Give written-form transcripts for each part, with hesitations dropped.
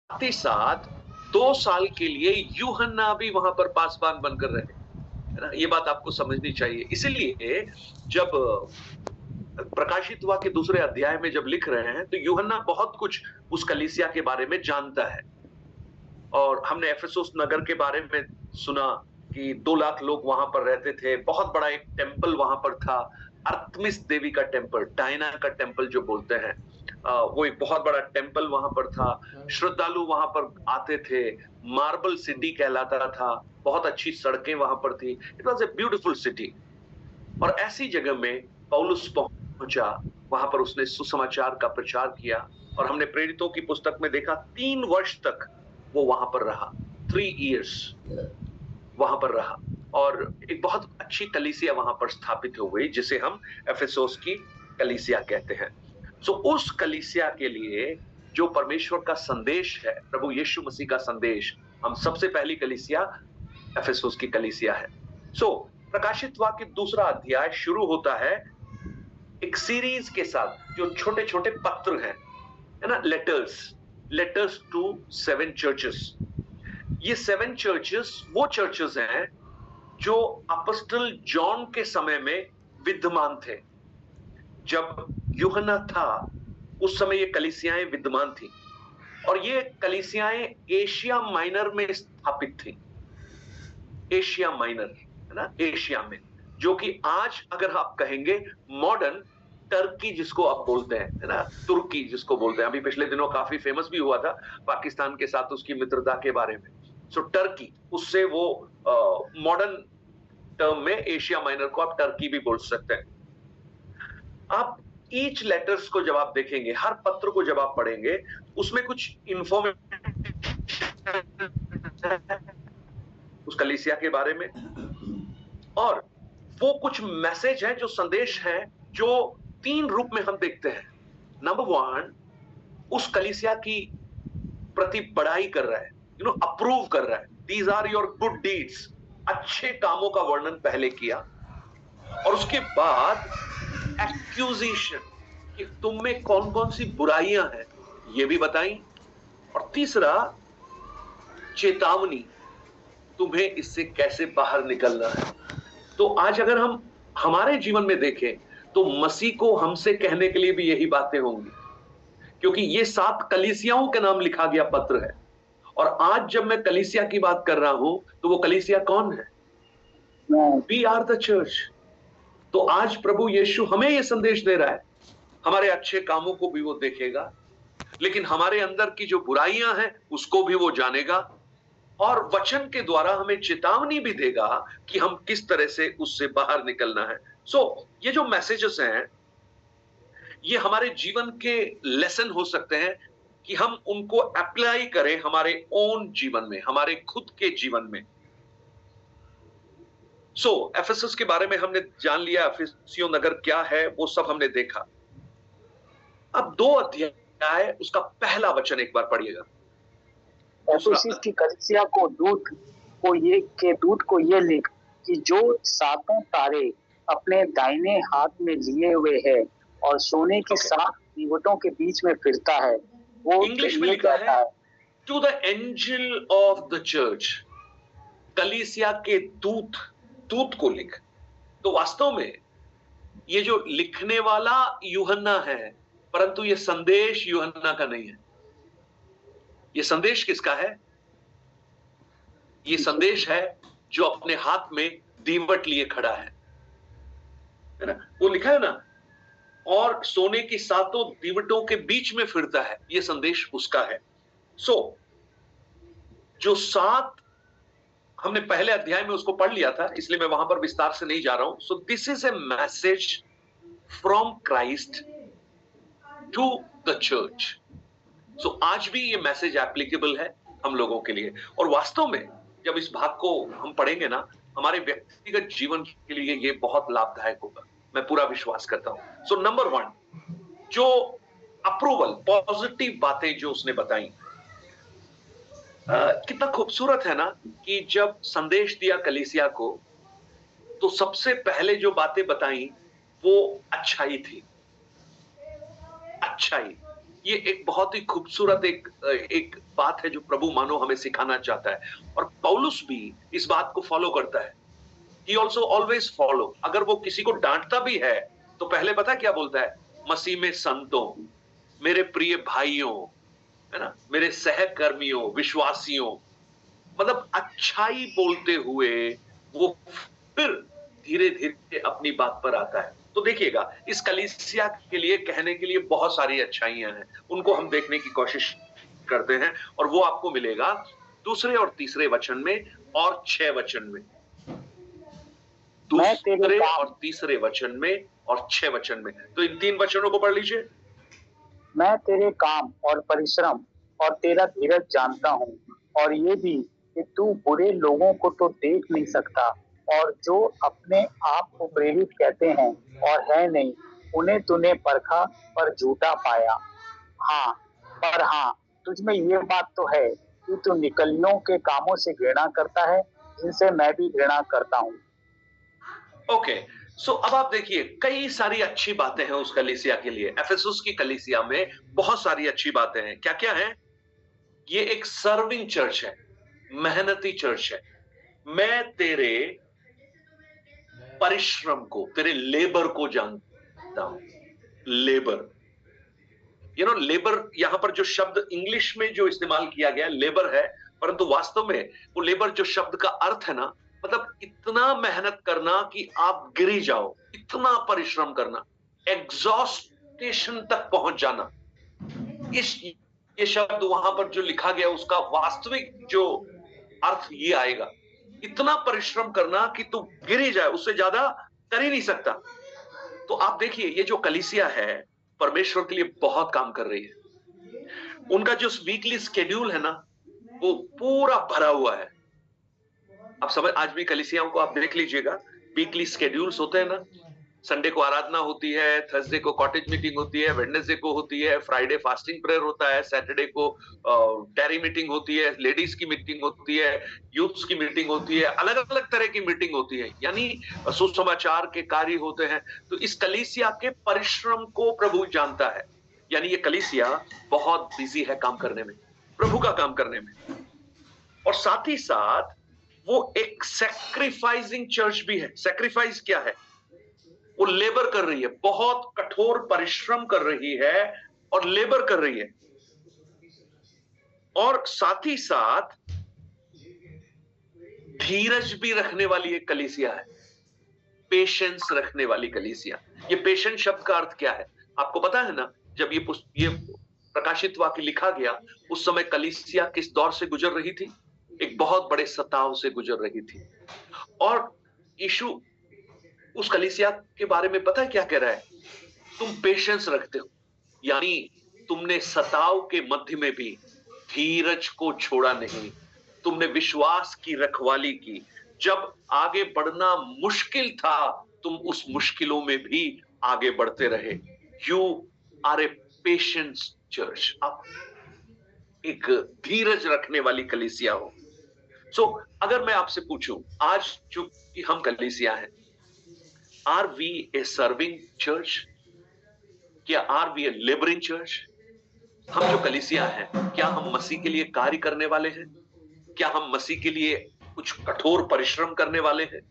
ही साथ 2 साल के लिए यूहन्ना भी वहां पर पासबान बनकर रहे, है ना? ये बात आपको समझनी चाहिए। इसीलिए जब प्रकाशित हुआ के दूसरे अध्याय में जब लिख रहे हैं, तो यूहन्ना बहुत कुछ उस कलीसिया के बारे में जानता है। और हमने एफेसुस नगर के बारे में सुना कि 2 लाख लोग वहां पर रहते थे, बहुत बड़ा एक टेम्पल वहां पर था, अर्थमिस देवी का टेम्पल, डायना का टेम्पल जो बोलते हैं, वो एक बहुत बड़ा टेम्पल वहां पर था। श्रद्धालु वहां पर आते थे, मार्बल सिटी कहलाता था, बहुत अच्छी सड़कें वहां पर थी। It was a beautiful city. और ऐसी जगह में पौलुस पहुंचा, वहां पर उसने सुसमाचार का प्रचार किया। और हमने प्रेरितों की पुस्तक में देखा 3 वर्ष तक वो वहां पर रहा, 3 years वहां पर रहा। और एक बहुत अच्छी कलीसिया वहां पर स्थापित हो गई, जिसे हम एफेसोस की कलीसिया कहते हैं। सो उस कलीसिया के लिए जो परमेश्वर का संदेश है, प्रभु यीशु मसीह का संदेश, हम सबसे पहली कलीसिया एफेसोस की कलीसिया है। सो प्रकाशित वाक्य दूसरा अध्याय शुरू होता है एक सीरीज के साथ, जो छोटे छोटे पत्र हैं, है ना, लेटर्स टू 7 चर्चेस। ये 7 चर्चेस वो चर्चेस हैं जो अपोस्टल जॉन के समय में विद्यमान थे। जब यूहन्ना था, उस समय ये कलीसियाएं विद्यमान थी, और ये कलीसियाएं एशिया माइनर में स्थापित थी। एशिया माइनर, है ना, एशिया में, जो कि आज अगर आप कहेंगे मॉडर्न टर्की जिसको आप बोलते हैं, है ना, तुर्की जिसको बोलते हैं। अभी पिछले दिनों काफी फेमस भी हुआ था पाकिस्तान के साथ उसकी मित्रता के बारे में। सो टर्की, उससे वो मॉडर्न टर्म में एशिया माइनर को आप टर्की भी बोल सकते हैं। आप ईच लेटर्स को जब आप देखेंगे, हर पत्र को जब आप पढ़ेंगे, उसमें कुछ इंफॉर्मेशन उस कलीसिया के बारे में, और वो कुछ मैसेज है, जो संदेश है, जो 3 रूप में हम देखते हैं। नंबर 1, उस कलीसिया की प्रति बड़ाई कर रहा है, अप्रूव कर रहा है। These are your good deeds, अच्छे कामों का वर्णन पहले किया, और उसके बाद एक्यूजेशन कि तुम में कौन कौन सी बुराइयां हैं, ये भी बताई। और तीसरा, चेतावनी, तुम्हें इससे कैसे बाहर निकलना है। तो आज अगर हम हमारे जीवन में देखें, तो मसीह को हमसे कहने के लिए भी यही बातें होंगी, क्योंकि ये 7 कलीसियाओं के नाम लिखा गया पत्र है। और आज जब मैं कलीसिया की बात कर रहा हूं, तो वो कलीसिया कौन है? We are the church. तो आज प्रभु यीशु हमें यह संदेश दे रहा है, हमारे अच्छे कामों को भी वो देखेगा, लेकिन हमारे अंदर की जो बुराइयां हैं उसको भी वो जानेगा, और वचन के द्वारा हमें चेतावनी भी देगा कि हम किस तरह से उससे बाहर निकलना है। ये जो मैसेजेस हैं, ये हमारे जीवन के लेसन हो सकते हैं कि हम उनको अप्लाई करें हमारे ओन जीवन में, हमारे खुद के जीवन में। एफेसस के बारे में हमने जान लिया, एफेसियो नगर क्या है वो सब हमने देखा। अब 2 अध्याय, उसका पहला वचन एक बार पढ़िएगा। एफेसस की कलीसिया को दूत को ये लिख कि जो 7 तारे अपने दाहिने हाथ में लिए हुए है और सोने की 7 दीवटों के बीच में फिरता है, वो इंग्लिश में लिखा है, to the angel of the church, कलीसिया के दूत को लिख। तो वास्तव में ये जो लिखने वाला यूहन्ना है, परंतु ये संदेश यूहन्ना का नहीं है। ये संदेश किसका है? ये संदेश है जो अपने हाथ में दीवट लिए खड़ा है ना? वो लिखा है ना, और सोने की 7 दीवटों के बीच में फिरता है, ये संदेश उसका है। जो 7, हमने पहले अध्याय में उसको पढ़ लिया था, इसलिए मैं वहां पर विस्तार से नहीं जा रहा हूं। This is a message from Christ to the church. आज भी ये मैसेज एप्लीकेबल है हम लोगों के लिए, और वास्तव में जब इस भाग को हम पढ़ेंगे ना, हमारे व्यक्तिगत जीवन के लिए ये बहुत लाभदायक होगा, मैं पूरा विश्वास करता हूं। नंबर 1, जो अप्रूवल, पॉजिटिव बातें जो उसने बताई, कितना खूबसूरत है ना, कि जब संदेश दिया कलीसिया को, तो सबसे पहले जो बातें बताई वो अच्छाई थी। अच्छाई, ये एक बहुत ही खूबसूरत एक बात है जो प्रभु मानो हमें सिखाना चाहता है, और पौलुस भी इस बात को फॉलो करता है। He also always follow। अगर वो किसी को डांटता भी है तो पहले पता क्या बोलता है? मसीह में संतों, मेरे प्रिय भाइयों, है ना, मेरे सहकर्मियों, विश्वासियों, मतलब अच्छाई बोलते हुए वो फिर धीरे धीरे अपनी बात पर आता है। तो देखिएगा, इस कलीसिया के लिए कहने के लिए बहुत सारी अच्छाइयां हैं, उनको हम देखने की कोशिश करते हैं, और वो आपको मिलेगा दूसरे और तीसरे वचन में और 6 वचन में। दूसरे और तीसरे वचन में और 6 वचन में। तो इन 3 वचनों को पढ़ लीजिए। मैं तेरे काम और परिश्रम और तेरा धीरज जानता हूँ, और ये भी कि तू बुरे लोगों को तो देख नहीं सकता, और जो अपने आप को प्रेरित कहते हैं और है नहीं, उन्हें तूने परखा पर झूठा पाया। हाँ, पर हाँ, तुझ में ये बात तो है कि तू निकलियों के कामों से घृणा करता है, जिनसे मैं भी घृणा करता हूँ। ओके, सो अब आप देखिए, कई सारी अच्छी बातें हैं उस कलीसिया के लिए। एफेसुस की कलीसिया में बहुत सारी अच्छी बातें हैं। क्या क्या है? ये एक सर्विंग चर्च है, मेहनती चर्च है। मैं तेरे परिश्रम को, तेरे लेबर को जानता हूं। लेबर, लेबर, यहां पर जो शब्द इंग्लिश में जो इस्तेमाल किया गया लेबर है, परंतु वास्तव में वो लेबर जो शब्द का अर्थ है ना, मतलब इतना मेहनत करना कि आप गिरी जाओ, इतना परिश्रम करना, एग्जॉस्टेशन तक पहुंच जाना। ये शब्द वहां पर जो लिखा गया उसका वास्तविक जो अर्थ ये आएगा, इतना परिश्रम करना कि तू गिरी जाए, उससे ज्यादा कर ही नहीं सकता। तो आप देखिए, ये जो कलीसिया है परमेश्वर के लिए बहुत काम कर रही है। उनका जो वीकली स्केड्यूल है ना, वो पूरा भरा हुआ है। आप समझ, आज भी कलीसियाओं को आप देख लीजिएगा, वीकली स्केड्यूल्स होते हैं ना। संडे को आराधना होती है, थर्सडे को कॉटेज मीटिंग होती है, वेडनेसडे को होती है, फ्राइडे फास्टिंग प्रेयर होता है, सैटरडे को टैरी मीटिंग होती है, लेडीज की मीटिंग होती है, यूथ्स की मीटिंग होती है, अलग अलग तरह की मीटिंग होती है, यानी सुसमाचार के कार्य होते हैं। तो इस कलीसिया के परिश्रम को प्रभु जानता है, यानी ये कलीसिया बहुत बिजी है काम करने में, प्रभु का काम करने में। और साथ ही साथ वो एक सैक्रिफाइसिंग चर्च भी है। सैक्रिफाइस क्या है? वो लेबर कर रही है, बहुत कठोर परिश्रम कर रही है और लेबर कर रही है। और साथ ही साथ धीरज भी रखने वाली एक कलीसिया है, पेशेंस रखने वाली कलीसिया। ये पेशेंस शब्द का अर्थ क्या है आपको पता है ना? जब ये प्रकाशित वाक्य लिखा गया, उस समय कलीसिया किस दौर से गुजर रही थी? एक बहुत बड़े सताव से गुजर रही थी। और यीशु उस कलीसिया के बारे में पता है क्या कह रहा है? तुम पेशेंस रखते हो, यानी तुमने सताव के मध्य में भी धीरज को छोड़ा नहीं, तुमने विश्वास की रखवाली की। जब आगे बढ़ना मुश्किल था, तुम उस मुश्किलों में भी आगे बढ़ते रहे। You are a patience church. आप एक धीरज रखने वाली कलीसिया हो। सो अगर मैं आपसे पूछूं, आज चूंकि हम कलीसिया हैं, are we a serving church? क्या are we a labouring church? हम जो कलीसिया हैं, क्या हम मसीह के लिए कार्य करने वाले हैं? क्या हम मसीह के लिए कुछ कठोर परिश्रम करने वाले हैं?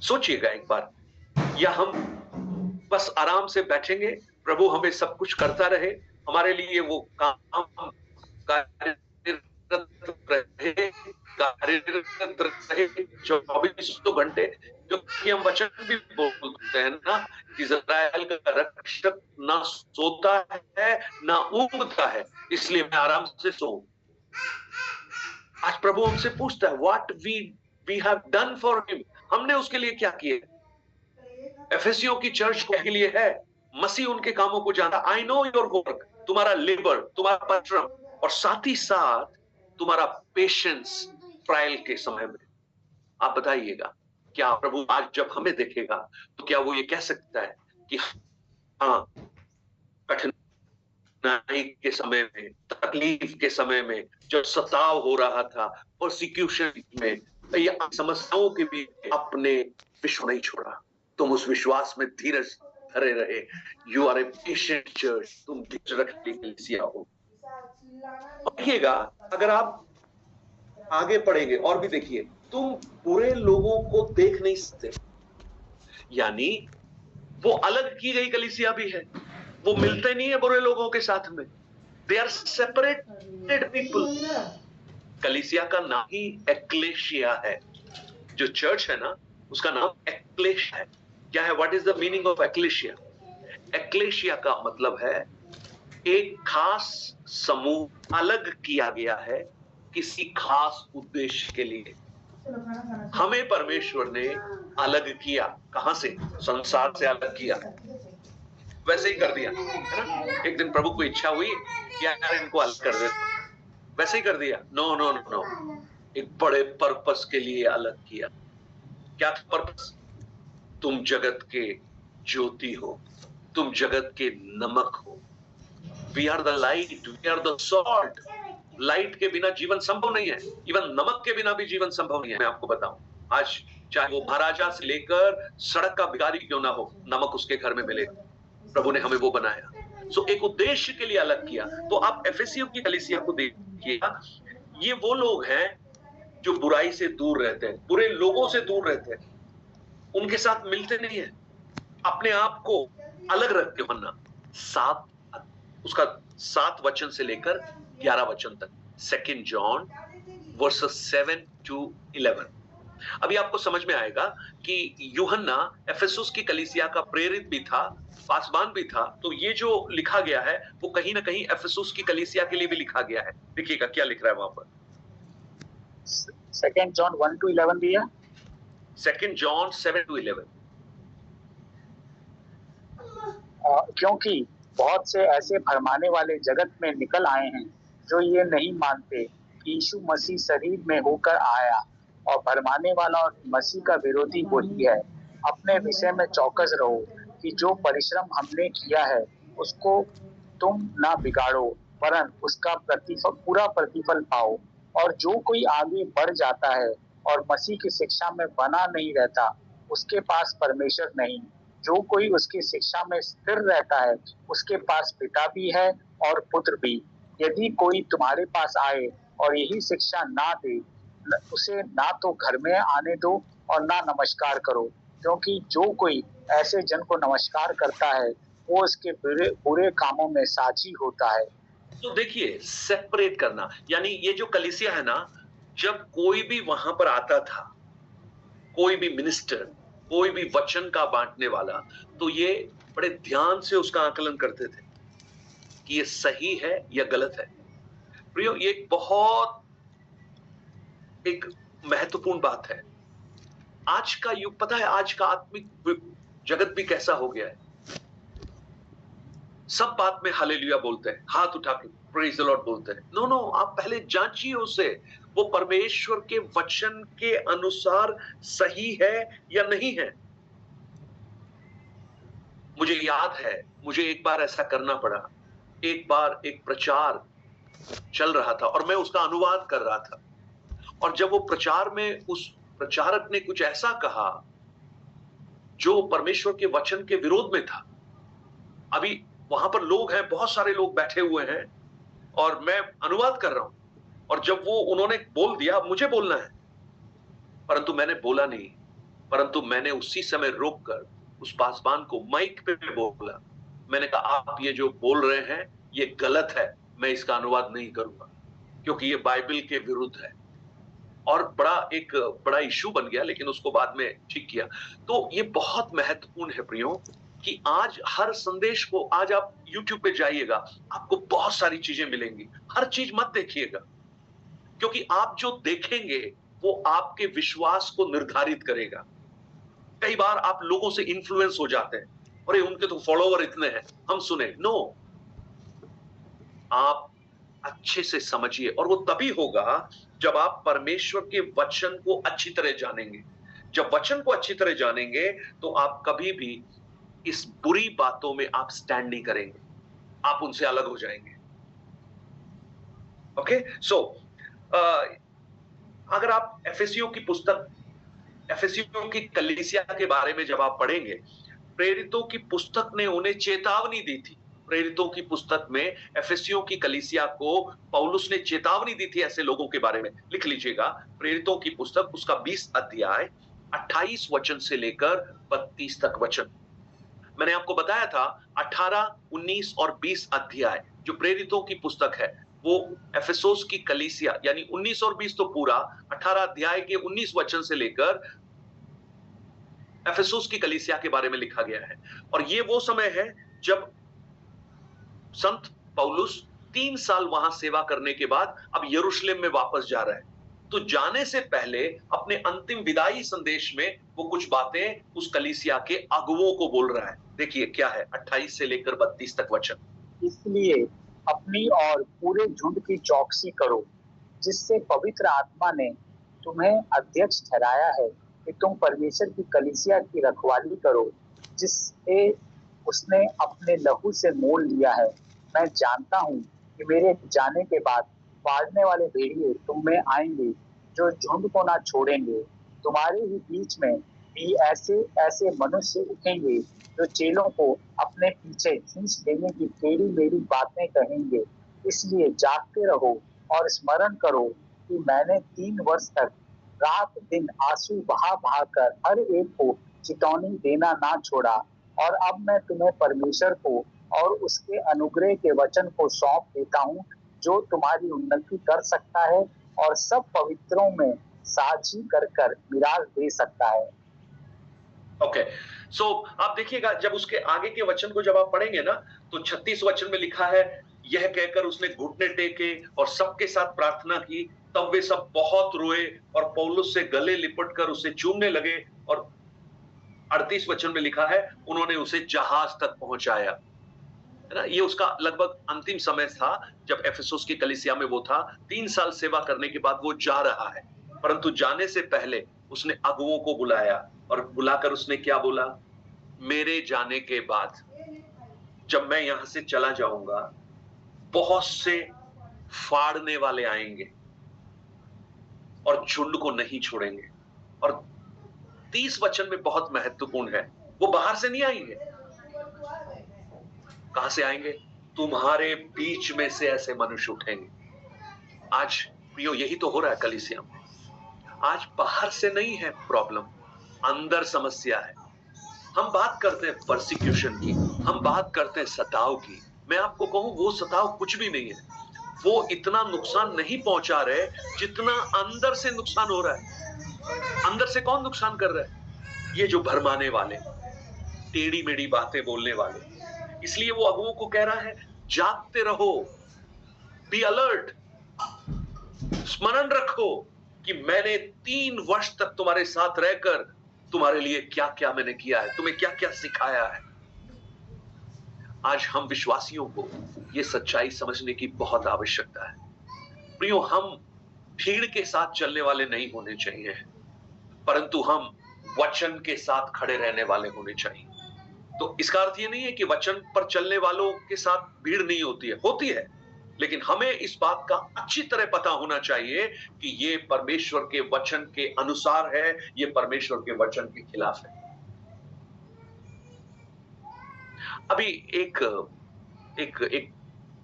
सोचिएगा एक बार। या हम बस आराम से बैठेंगे, प्रभु हमें सब कुछ करता रहे, हमारे लिए वो काम कार्यरत रहे 24 घंटे। क्योंकि हम वचन भी बोलते हैं ना, इज़राइल का रक्षक ना सोता है ना ऊँघता है, इसलिए मैं आराम से सोऊं। आज प्रभु हमसे पूछता है, what we have done for him, हमने उसके लिए क्या किया? एफेसियों की चर्च के लिए है, मसीह उनके कामों को जानता। आई नो योर वर्क, तुम्हारा लेबर, तुम्हारा परिश्रम, और साथ ही साथ तुम्हारा पेशेंस ट्रायल के समय में। आप बताइएगा, क्या प्रभु आज जब हमें देखेगा तो क्या वो ये कह सकता है कि हाँ, कठिनाई के समय में, तकलीफ के समय में, जब सताव हो रहा था, परसिक्यूशन में, या समस्याओं के बीच अपने विश्व नहीं छोड़ा, तुम उस विश्वास में धीरज धरे रहे। You are a patient church, तुम धीरज रखने के लिए हो। देखिएगा, अगर आप आगे पढ़ेंगे और भी देखिए, तुम बुरे लोगों को देख नहीं सकते, यानी वो अलग की गई कलीसिया भी है, वो मिलते नहीं है बुरे लोगों के साथ में, दे आर सेपरेटेड पीपल। कलीसिया का नाम ही एक्लेशिया है, जो चर्च है ना उसका नाम एक्लेशिया है। क्या है, what is the meaning of ecclesia? Ecclesia का मतलब है एक खास समूह अलग किया गया है किसी खास उद्देश्य के लिए। हमें परमेश्वर ने अलग किया, कहां से? संसार से अलग किया, वैसे ही कर दिया, है ना? एक दिन प्रभु को इच्छा हुई कि यार इनको अलग कर दे, वैसे ही कर दिया? नो नो नो नो, एक बड़े पर्पस के लिए अलग किया। क्या पर्पस? तुम जगत के ज्योति हो, तुम जगत के नमक हो। We are the light, we are the salt. Light के बिना जीवन संभव नहीं है, इवन नमक के बिना भी जीवन संभव नहीं है। मैं आपको बताऊं, आज चाहे वो महाराजा से लेकर सड़क का भिखारी क्यों ना हो, नमक उसके घर में मिले। प्रभु ने हमें वो बनाया, सो एक उद्देश्य के लिए अलग किया। तो आप एफेसियों की कलीसिया को देखिएगा, ये वो लोग हैं जो बुराई से दूर रहते हैं, बुरे लोगों से दूर रहते हैं, उनके साथ मिलते नहीं है, अपने आप को अलग रखते। वरना 7 वचन से लेकर 11 वचन तक, 2 जॉन वर्सेस 7 to 11। अभी आपको समझ में आएगा कि यूहन्ना एफेसुस की कलीसिया का प्रेरित भी था, पासबान भी था। तो ये जो लिखा गया है वो कहीं ना कहीं एफेसुस की कलीसिया के लिए भी लिखा गया है। देखिएगा क्या लिख रहा है वहां पर। 2 जॉन 1 to 11 भी है। 2 जॉन 7 to 11। क्योंकि बहुत से ऐसे भरमाने वाले जगत में निकल आए हैं जो ये नहीं मानते कि यीशु मसीह शरीर में होकर आया, और भरमाने वाला और मसीह का विरोधी वही है। अपने विषय में चौकस रहो कि जो परिश्रम हमने किया है उसको तुम ना बिगाड़ो, वरन उसका पूरा प्रतिफल पाओ। और जो कोई आगे बढ़ जाता है और मसीह की शिक्षा में बना नहीं रहता, उसके पास परमेश्वर नहीं। जो कोई उसकी शिक्षा में स्थिर रहता है उसके पास पिता भी है और पुत्र भी। यदि कोई तुम्हारे पास आए और यही शिक्षा ना दे, उसे ना तो घर में आने दो और ना नमस्कार करो, क्योंकि जो कोई ऐसे जन को नमस्कार करता है वो उसके बुरे बुरे कामों में साझी होता है। तो देखिए, सेपरेट करना, यानी ये जो कलीसिया है ना, जब कोई भी वहां पर आता था, कोई भी मिनिस्टर, कोई भी वचन का बांटने वाला, तो ये बड़े ध्यान से उसका आकलन करते थे कि ये सही है या गलत है। प्रियो, ये एक महत्वपूर्ण बात है। आज का युग, पता है आज का आत्मिक जगत भी कैसा हो गया है? सब बात में हालेलुया बोलते हैं, हाथ उठा के प्रेज द लॉर्ड बोलते हैं। नो नो, आप पहले जांचिए उसे, वो परमेश्वर के वचन के अनुसार सही है या नहीं है। मुझे याद है, मुझे एक बार ऐसा करना पड़ा। एक बार एक प्रचार चल रहा था और मैं उसका अनुवाद कर रहा था, और जब वो प्रचार में उस प्रचारक ने कुछ ऐसा कहा जो परमेश्वर के वचन के विरोध में था। अभी वहां पर लोग हैं, बहुत सारे लोग बैठे हुए हैं और मैं अनुवाद कर रहा हूं, और जब वो उन्होंने बोल दिया मुझे बोलना है, परंतु मैंने बोला नहीं, परंतु मैंने उसी समय रोककर उस पासवान को माइक पे बोला। मैंने कहा आप ये जो बोल रहे हैं ये गलत है, मैं इसका अनुवाद नहीं करूंगा क्योंकि ये बाइबल के विरुद्ध है। और बड़ा इशू बन गया, लेकिन उसको बाद में ठीक किया। तो ये बहुत महत्वपूर्ण है प्रियो कि आज हर संदेश को, आज आप YouTube पे जाइएगा, आपको बहुत सारी चीजें मिलेंगी। हर चीज मत देखिएगा, क्योंकि आप जो देखेंगे वो आपके विश्वास को निर्धारित करेगा। कई बार आप लोगों से इन्फ्लुएंस हो जाते हैं, अरे उनके तो फॉलोवर इतने हैं, हम सुने। नो, आप अच्छे से समझिए, और वो तभी होगा जब आप परमेश्वर के वचन को अच्छी तरह जानेंगे। जब वचन को अच्छी तरह जानेंगे तो आप कभी भी इस बुरी बातों में आप स्टैंड नहीं करेंगे, आप उनसे अलग हो जाएंगे। ओके, सो अगर आप एफेसियों की पुस्तक, एफेसियों की कलीसिया के बारे में जब आप पढ़ेंगे, प्रेरितों की पुस्तक ने उन्हें चेतावनी दी थी। प्रेरितों की पुस्तक में एफेसियों की कलीसिया को पौलुस ने चेतावनी दी थी ऐसे लोगों के बारे में। लिख लीजिएगा, प्रेरितों की पुस्तक उसका 20 अध्याय 28 वचन से लेकर 32 तक वचन। मैंने आपको बताया था 18, 19 और 20 अध्याय जो प्रेरितों की पुस्तक है वो एफेसोस की कलीसिया, यानी 19 और 20 तो पूरा, 18 अध्याय के 19 वचन से लेकर एफेसोस की कलीसिया के बारे में लिखा गया है। और ये वो समय है जब संत पौलुस 3 साल वहां सेवा करने के बाद अब यरूशलेम में वापस जा रहा है। तो जाने से पहले अपने अंतिम विदाई संदेश में वो कुछ बातें उस कलीसिया के अगुवों को बोल रहा है। देखिए क्या है 28 से लेकर 32 तक वचन। इसलिए अपनी और पूरे झुंड की चौकसी करो, जिससे पवित्र आत्मा ने तुम्हें अध्यक्ष ठहराया है कि तुम परमेश्वर की कलीसिया की रखवाली करो, जिससे उसने अपने लहू से मोल लिया है। मैं जानता हूँ कि मेरे जाने के बाद फाड़ने वाले भेड़िए तुम में आएंगे, जो झुंड को ना छोड़ेंगे। तुम्हारे ही बीच में भी ऐसे ऐसे मनुष्य उठेंगे जो चेलों को अपने पीछे खींच लेने की टेढ़ी मेढ़ी बातें कहेंगे। इसलिए जागते रहो और स्मरण करो कि मैंने 3 वर्ष तक रात दिन आंसू बहा बहा कर हर एक को चेतावनी देना ना छोड़ा। और अब मैं तुम्हें परमेश्वर को और उसके अनुग्रह के वचन को सौंप देता हूँ, जो तुम्हारी उन्नति कर सकता है और सब पवित्रों में साझी कर कर मिराज दे सकता है। ओके, सो आप देखिएगा जब उसके आगे के वचन को जब आप पढ़ेंगे ना तो 36 वचन में लिखा है, यह कहकर उसने घुटने टेके और सबके साथ प्रार्थना की, तब वे सब बहुत रोए और पौलुस से गले लिपट कर उसे चूमने लगे। और 38 वचन में लिखा है उन्होंने उसे जहाज तक पहुंचाया, है ना। ये उसका लगभग अंतिम समय था जब एफेसुस की कलीसिया में वो था। 3 साल सेवा करने के बाद वो जा रहा है, परंतु जाने से पहले उसने अगुवों को बुलाया और बुलाकर उसने क्या बोला, मेरे जाने के बाद जब मैं यहां से चला जाऊंगा बहुत से फाड़ने वाले आएंगे और झुंड को नहीं छोड़ेंगे। और 30 वचन में बहुत महत्वपूर्ण है, वो बाहर से नहीं आएंगे। कहां से आएंगे? तुम्हारे बीच में से ऐसे मनुष्य उठेंगे। आज प्रियो यही तो हो रहा है कलीसिया में। आज बाहर से नहीं है प्रॉब्लम, अंदर समस्या है। हम बात करते हैं परसिक्यूशन की, हम बात करते हैं सताव की। मैं आपको कहूं वो सताव कुछ भी नहीं है। वो इतना नुकसान नहीं पहुंचा रहे जितना अंदर से नुकसान हो रहा है। अंदर से कौन नुकसान कर रहा है? ये जो भरमाने वाले, टेढ़ी मेढ़ी बातें बोलने वाले। इसलिए वो अगुओं को कह रहा है, जागते रहो, बी अलर्ट, स्मरण रखो कि मैंने 3 वर्ष तक तुम्हारे साथ रहकर तुम्हारे लिए क्या क्या मैंने किया है, तुम्हें क्या क्या सिखाया है। आज हम विश्वासियों को यह सच्चाई समझने की बहुत आवश्यकता है। प्रियो, हम भीड़ के साथ चलने वाले नहीं होने चाहिए, परंतु हम वचन के साथ खड़े रहने वाले होने चाहिए। तो इसका अर्थ ये नहीं है कि वचन पर चलने वालों के साथ भीड़ नहीं होती है, होती है, लेकिन हमें इस बात का अच्छी तरह पता होना चाहिए कि ये परमेश्वर के वचन के अनुसार है, ये परमेश्वर के वचन के खिलाफ है। अभी एक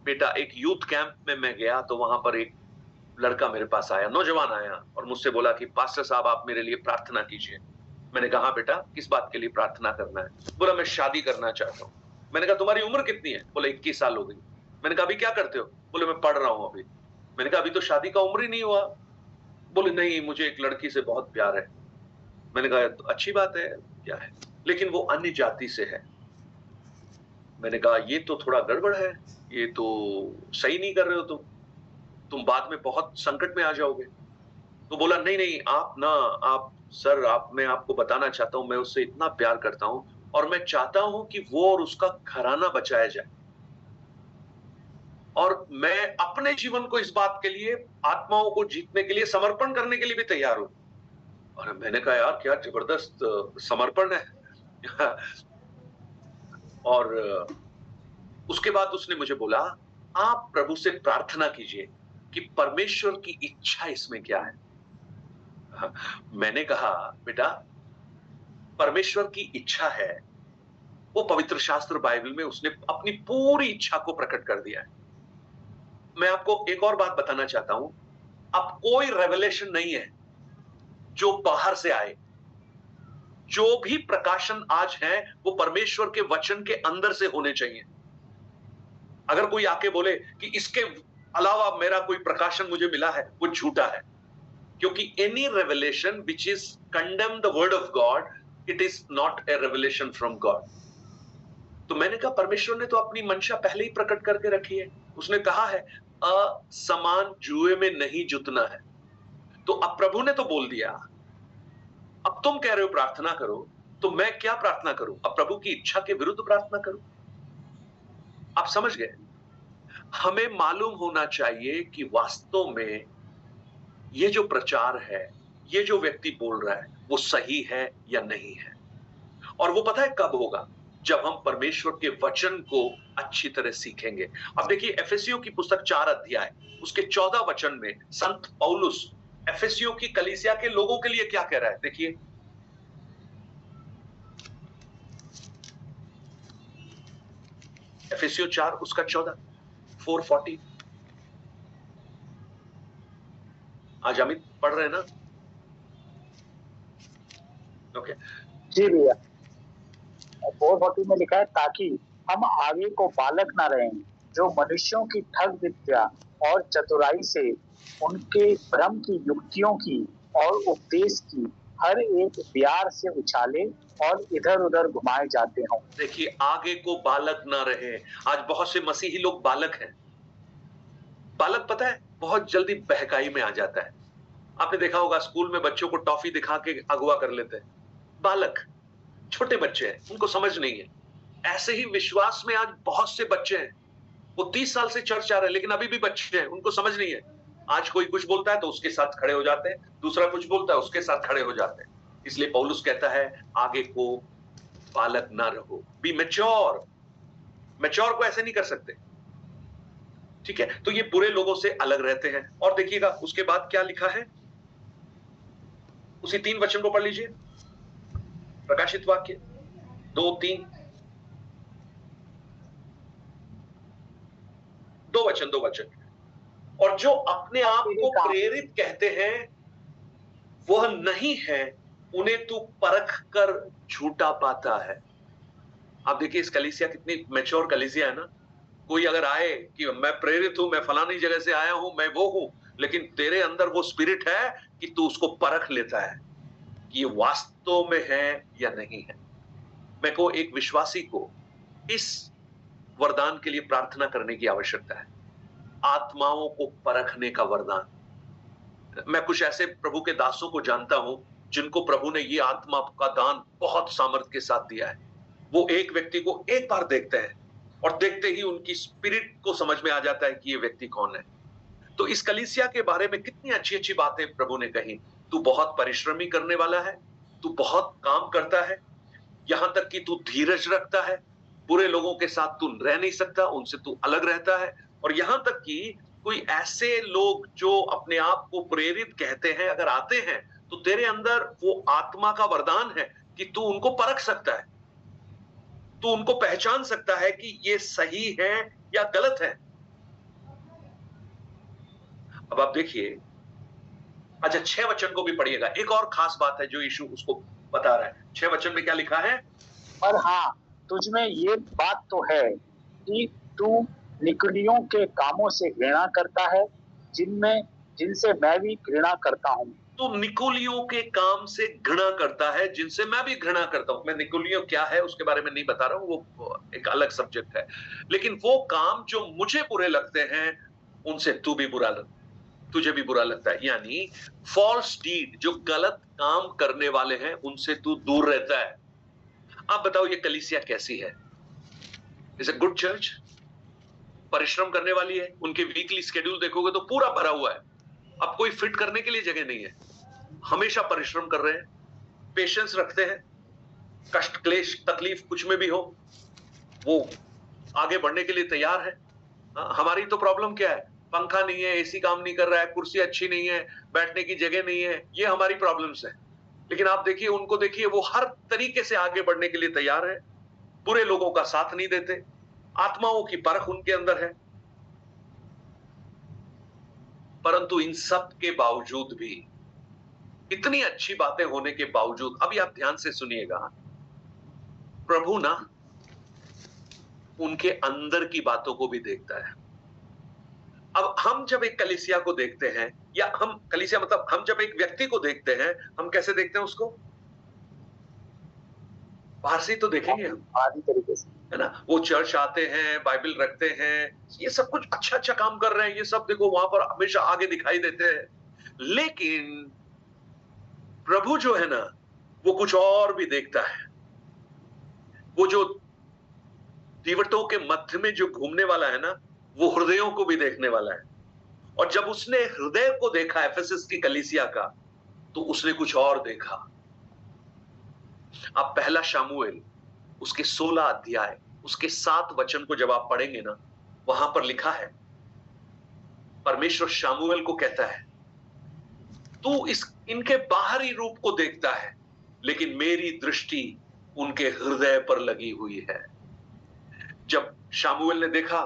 बेटा, एक यूथ कैंप में मैं गया तो वहां पर एक लड़का मेरे पास आया, नौजवान आया और मुझसे बोला कि पास्टर साहब आप मेरे लिए प्रार्थना कीजिए। मैंने कहा, बेटा किस बात के लिए प्रार्थना करना है? बोला, मैं शादी करना चाहता हूं। मैंने कहा, तुम्हारी उम्र कितनी है? बोले 21 साल हो गई। मैंने कहा, अभी क्या करते हो? बोले, मैं पढ़ रहा हूं अभी। मैंने कहा, अभी तो शादी का उम्र ही नहीं हुआ। बोले, नहीं, मुझे एक लड़की से बहुत प्यार है। मैंने कहा, तो अच्छी बात है, क्या है, लेकिन वो अन्य जाति से है। मैंने कहा, ये तो थोड़ा गड़बड़ है, ये तो सही नहीं कर रहे हो तुम बाद में बहुत संकट में आ जाओगे। तो बोला, नहीं नहीं, मैं आपको बताना चाहता हूं, मैं उससे इतना प्यार करता हूं और मैं चाहता हूं कि वो और उसका घराना बचाया जाए, और मैं अपने जीवन को इस बात के लिए, आत्माओं को जीतने के लिए समर्पण करने के लिए भी तैयार हूं। और मैंने कहा, यार क्या जबरदस्त समर्पण है। और उसके बाद उसने मुझे बोला, आप प्रभु से प्रार्थना कीजिए कि परमेश्वर की इच्छा इसमें क्या है। मैंने कहा, बेटा परमेश्वर की इच्छा है वो पवित्र शास्त्र बाइबल में उसने अपनी पूरी इच्छा को प्रकट कर दिया है। मैं आपको एक और बात बताना चाहता हूं, अब कोई रेवलेशन नहीं है जो बाहर से आए। जो भी प्रकाशन आज है वो परमेश्वर के वचन के अंदर से होने चाहिए। अगर कोई आके बोले कि इसके अलावा मेरा कोई प्रकाशन मुझे मिला है, वो झूठा है, क्योंकि any revelation which is condemn the word of God, it is not a revelation from God. तो मैंने कहा परमेश्वर ने तो अपनी मंशा पहले ही प्रकट करके रखी है। उसने कहा है असमान जुए में नहीं जुतना है। तो अब प्रभु ने तो बोल दिया, अब तुम कह रहे हो प्रार्थना करो, तो मैं क्या प्रार्थना करूं? अब प्रभु की इच्छा के विरुद्ध प्रार्थना करूं? आप समझ गए? हमें मालूम होना चाहिए कि वास्तव में ये जो प्रचार है, ये जो व्यक्ति बोल रहा है, वो सही है या नहीं है। और वो पता है कब होगा? जब हम परमेश्वर के वचन को अच्छी तरह सीखेंगे। अब देखिए एफेसियों की पुस्तक 4 अध्याय उसके 14 वचन में संत पौलुस एफेसियों की कलीसिया के लोगों के लिए क्या कह रहा है, देखिए। एफेसियों 4 उसका 14, 4:40। आज अमित पढ़ रहे हैं ना? ओके जी भैया, 4:40 में लिखा है, ताकि हम आगे को बालक ना रहें, जो मनुष्यों की ठग विद्या और चतुराई से उनके भ्रम की युक्तियों की और उपदेश की हर एक प्यार से उछाले और इधर उधर घुमाए जाते हों। देखिए, आगे को बालक ना रहे। आज बहुत से मसीही लोग बालक हैं। बालक पता है बहुत जल्दी बहकाई में आ जाता है। आपने देखा होगा स्कूल में बच्चों को टॉफी दिखा के अगवा कर लेते हैं। बालक, छोटे बच्चे हैं, उनको समझ नहीं है। ऐसे ही विश्वास में आज बहुत से बच्चे हैं, वो 30 साल से चर्च आ रहे हैं लेकिन अभी भी बच्चे हैं, उनको समझ नहीं है। आज कोई कुछ बोलता है तो उसके साथ खड़े हो जाते हैं, दूसरा कुछ बोलता है उसके साथ खड़े हो जाते हैं। इसलिए पौलुस कहता है आगे को बालक ना रहो, बी मैच्योर। मैच्योर को ऐसे नहीं कर सकते, ठीक है? तो ये बुरे लोगों से अलग रहते हैं। और देखिएगा उसके बाद क्या लिखा है, उसी 3 वचन को पढ़ लीजिए, प्रकाशित वाक्य 2:3, 2 वचन। और जो अपने आप को प्रेरित कहते हैं वह नहीं है, उन्हें तू परख कर झूठा पाता है। आप देखिए इस कलीसिया कितनी मैच्योर कलीसिया है ना। कोई अगर आए कि मैं प्रेरित हूं, मैं फलानी जगह से आया हूं, मैं वो हूं, लेकिन तेरे अंदर वो स्पिरिट है कि तू उसको परख लेता है कि ये वास्तव में है या नहीं है। मैं को एक विश्वासी को इस वरदान के लिए प्रार्थना करने की आवश्यकता है, आत्माओं को परखने का वरदान। मैं कुछ ऐसे प्रभु के दासों को जानता हूं जिनको प्रभु ने ये आत्मा का दान बहुत सामर्थ्य के साथ दिया है। वो एक व्यक्ति को एक बार देखते हैं और देखते ही उनकी स्पिरिट को समझ में आ जाता है कि ये व्यक्ति कौन है। तो इस कलीसिया के बारे में कितनी अच्छी अच्छी बातें प्रभु ने कही। तू बहुत परिश्रमी करने वाला है, तू बहुत काम करता है, यहां तक कि तू धीरज रखता है, बुरे लोगों के साथ तू रह नहीं सकता, उनसे तू अलग रहता है। और यहां तक कि कोई ऐसे लोग जो अपने आप को प्रेरित कहते हैं अगर आते हैं तो तेरे अंदर वो आत्मा का वरदान है कि तू उनको परख सकता है, तू उनको पहचान सकता है कि ये सही है या गलत है। अब आप देखिए, अच्छा 6 वचन को भी पढ़िएगा। एक और खास बात है जो यीशु उसको बता रहा है। 6 वचन में क्या लिखा है? पर हाँ, तुझ में ये बात तो है कि तू निकुलियों के कामों से घृणा करता है, जिनसे मैं भी घृणा करता हूँ। तो निकुलियों के काम से घृणा करता है जिनसे मैं भी घृणा करता हूं। मैं निकुलियों क्या है उसके बारे में नहीं बता रहा हूं, वो एक अलग सब्जेक्ट है। लेकिन वो काम जो मुझे बुरे लगते हैं उनसे तुझे भी बुरा लगता है। यानी फॉल्स डीड, जो गलत काम करने वाले हैं उनसे तू दूर रहता है। आप बताओ ये कलीसिया कैसी है? इज अ गुड चर्च, परिश्रम करने वाली है। उनके वीकली शेड्यूल देखोगे तो पूरा भरा हुआ है। अब कोई फिट करने के लिए जगह नहीं है। हमेशा परिश्रम कर रहे हैं, पेशेंस रखते हैं, कष्ट क्लेश तकलीफ कुछ में भी हो वो आगे बढ़ने के लिए तैयार है। हमारी तो प्रॉब्लम क्या है? पंखा नहीं है, एसी काम नहीं कर रहा है, कुर्सी अच्छी नहीं है, बैठने की जगह नहीं है, ये हमारी प्रॉब्लम्स है। लेकिन आप देखिए उनको, देखिए वो हर तरीके से आगे बढ़ने के लिए तैयार है। बुरे लोगों का साथ नहीं देते, आत्माओं की परख उनके अंदर है। परंतु इन सब के बावजूद भी, इतनी अच्छी बातें होने के बावजूद, अभी आप ध्यान से सुनिएगा, प्रभु ना उनके अंदर की बातों को भी देखता है। अब हम जब एक कलीसिया को देखते हैं, या हम कलीसिया मतलब हम जब एक व्यक्ति को देखते हैं, हम कैसे देखते हैं उसको? बाहर से तो देखेंगे हम, आदि तरीके से, है ना? वो चर्च आते हैं, बाइबल रखते हैं, ये सब कुछ अच्छा अच्छा काम कर रहे हैं, ये सब देखो वहां पर हमेशा आगे दिखाई देते हैं। लेकिन प्रभु जो है ना, वो कुछ और भी देखता है। वो जो दीवटों के मध्य में जो घूमने वाला है ना, वो हृदयों को भी देखने वाला है। और जब उसने हृदय को देखा एफेसस की कलीसिया का, तो उसने कुछ और देखा। आप पहला शामुएल उसके 16 अध्याय उसके 7 वचन को जब आप पढ़ेंगे ना, वहां पर लिखा है, परमेश्वर शामुएल को कहता है, तू इनके बाहरी रूप को देखता है, लेकिन मेरी दृष्टि उनके हृदय पर लगी हुई है। जब शामुएल ने देखा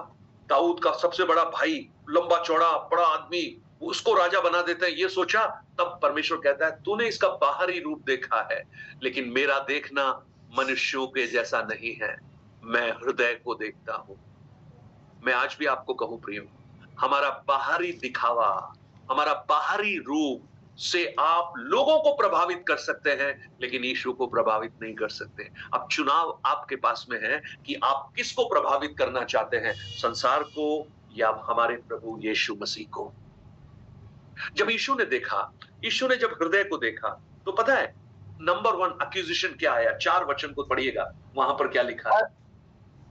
दाऊद का सबसे बड़ा भाई, लंबा चौड़ा बड़ा आदमी, उसको राजा बना देते हैं, ये सोचा, तब परमेश्वर कहता है, तूने इसका बाहरी रूप देखा है, लेकिन मेरा देखना मनुष्यों के जैसा नहीं है, मैं हृदय को देखता हूं। मैं आज भी आपको कहूं प्रियो, हमारा बाहरी दिखावा, हमारा बाहरी रूप से आप लोगों को प्रभावित कर सकते हैं, लेकिन यीशु को प्रभावित नहीं कर सकते। अब चुनाव आपके पास में है कि आप किसको प्रभावित करना चाहते हैं, संसार को या हमारे प्रभु यीशु मसीह को। जब यीशु ने देखा, यीशु ने जब हृदय को देखा, तो पता है नंबर 1 अक्यूजिशन क्या आया? 4 वचन को पढ़िएगा, वहां पर क्या लिखा है?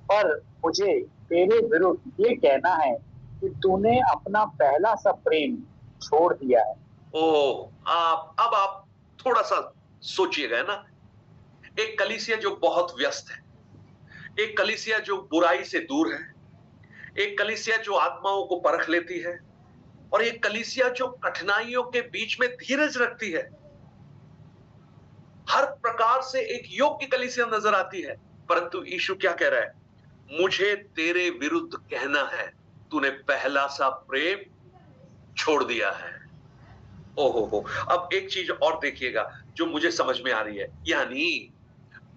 पर मुझे तेरे विरुद्ध ये कहना है कि तूने अपना पहला सा प्रेम छोड़ दिया है। अब आप थोड़ा सा सोचिएगा, है ना? एक कलीसिया जो बहुत व्यस्त है, एक कलीसिया जो बुराई से दूर है, एक कलीसिया जो आत्माओं को परख लेती है, और एक कलीसिया जो कठिनाइयों के बीच में धीरज रखती है। हर प्रकार से एक योग्य कलीसिया नजर आती है, परंतु यीशु क्या कह रहा है? मुझे तेरे विरुद्ध कहना है, तूने पहला सा प्रेम छोड़ दिया है। ओहो। अब एक चीज और देखिएगा जो मुझे समझ में आ रही है, यानी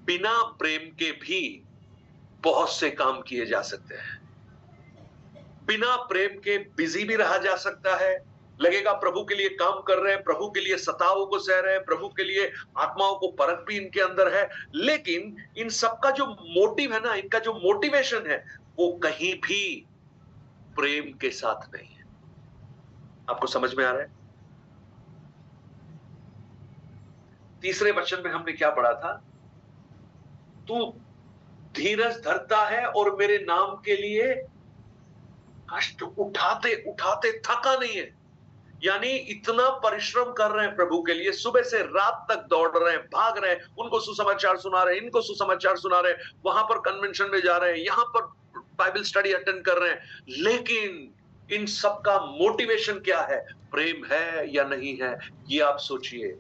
बिना प्रेम के भी बहुत से काम किए जा सकते हैं। बिना प्रेम के बिजी भी रहा जा सकता है, लगेगा प्रभु के लिए काम कर रहे हैं, प्रभु के लिए सताओं को सह रहे हैं, प्रभु के लिए आत्माओं को परख भी इनके अंदर है, लेकिन इन सबका जो मोटिव है ना, इनका जो मोटिवेशन है, वो कहीं भी प्रेम के साथ नहीं है। आपको समझ में आ रहा है? तीसरे वचन में हमने क्या पढ़ा था? तू धीरज धरता है और मेरे नाम के लिए कष्ट उठाते उठाते थका नहीं है। यानी इतना परिश्रम कर रहे हैं प्रभु के लिए, सुबह से रात तक दौड़ रहे हैं, भाग रहे हैं, उनको सुसमाचार सुना रहे हैं, इनको सुसमाचार सुना रहे हैं, वहां पर कन्वेंशन में जा रहे हैं, यहां पर बाइबल स्टडी अटेंड कर रहे हैं, लेकिन इन सबका मोटिवेशन क्या है? प्रेम है या नहीं है? ये आप सोचिए।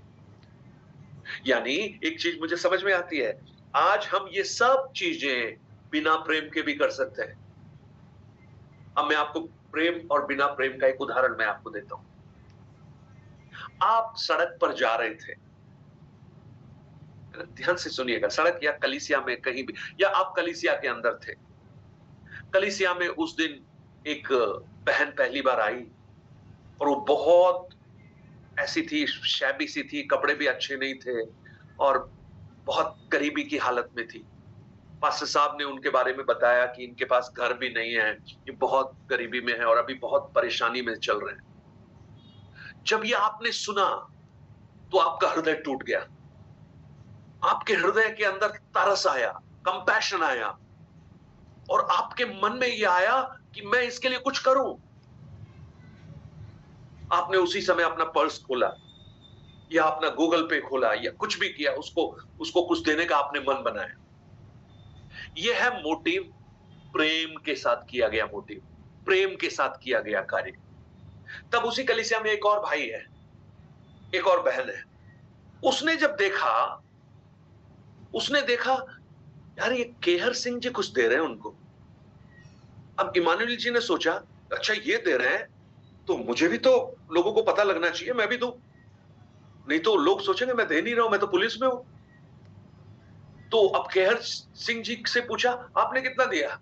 यानी एक चीज मुझे समझ में आती है, आज हम ये सब चीजें बिना प्रेम के भी कर सकते हैं। अब मैं आपको प्रेम और बिना प्रेम का एक उदाहरण मैं आपको देता हूं। आप सड़क पर जा रहे थे, ध्यान से सुनिएगा, सड़क या कलीसिया में कहीं भी, या आप कलीसिया के अंदर थे। कलीसिया में उस दिन एक बहन पहली बार आई, और वो बहुत ऐसी थी, शैबी सी थी, कपड़े भी अच्छे नहीं थे, और बहुत गरीबी की हालत में थी। पास्टर साहब ने उनके बारे में बताया कि इनके पास घर भी नहीं है, ये बहुत गरीबी में है और अभी बहुत परेशानी में चल रहे हैं। जब ये आपने सुना तो आपका हृदय टूट गया, आपके हृदय के अंदर तरस आया, कंपैशन आया, और आपके मन में यह आया कि मैं इसके लिए कुछ करूं। आपने उसी समय अपना पर्स खोला या अपना गूगल पे खोला या कुछ भी किया, उसको कुछ देने का आपने मन बनाया। यह है मोटिव, प्रेम के साथ किया गया मोटिव, प्रेम के साथ किया गया कार्य। तब उसी कलीसिया में एक और भाई है, एक और बहन है। उसने जब देखा, उसने देखा यार ये केहर सिंह जी कुछ दे रहे हैं उनको। अब इमानुएल जी ने सोचा अच्छा ये दे रहे हैं तो मुझे भी तो लोगों को पता लगना चाहिए, मैं भी दूं, नहीं तो लोग सोचेंगे मैं दे नहीं रहा हूं, मैं तो पुलिस में हूं। तो अब केहर सिंह जी से पूछा आपने कितना दिया,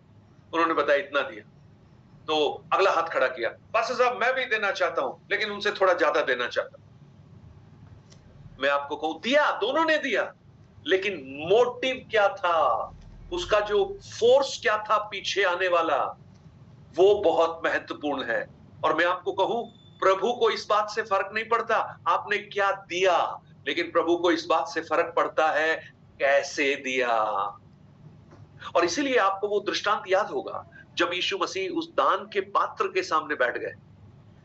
उन्होंने बताया इतना दिया। तो अगला हाथ खड़ा किया, पास्टर साहब मैं भी देना चाहता हूं लेकिन उनसे थोड़ा ज्यादा देना चाहता हूं। मैं आपको कहूं दिया, दोनों ने दिया, लेकिन मोटिव क्या था, उसका जो फोर्स क्या था पीछे आने वाला, वो बहुत महत्वपूर्ण है। और मैं आपको कहूं प्रभु को इस बात से फर्क नहीं पड़ता आपने क्या दिया, लेकिन प्रभु को इस बात से फर्क पड़ता है कैसे दिया। और इसीलिए आपको वो दृष्टांत याद होगा जब यीशु मसीह उस दान के पात्र के सामने बैठ गए,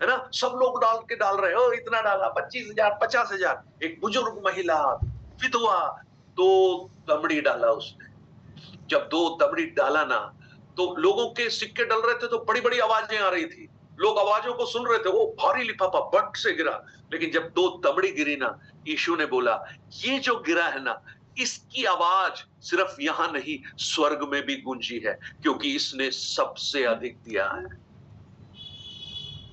है ना, सब लोग डाल रहे हो, इतना डाला 25,000 50,000, एक बुजुर्ग महिला विधवा 2 दमड़ी डाला उसने। जब 2 दमड़ी डाला ना तो लोगों के सिक्के डल रहे थे, तो बड़ी बड़ी आवाजें आ रही थी, लोग आवाजों को सुन रहे थे, वो भारी लिफाफा बट से गिरा। लेकिन जब 2 दमड़ी गिरी ना, यीशु ने बोला ये जो गिरा है ना, इसकी आवाज सिर्फ यहां नहीं स्वर्ग में भी गूंजी है, क्योंकि इसने सबसे अधिक दिया है।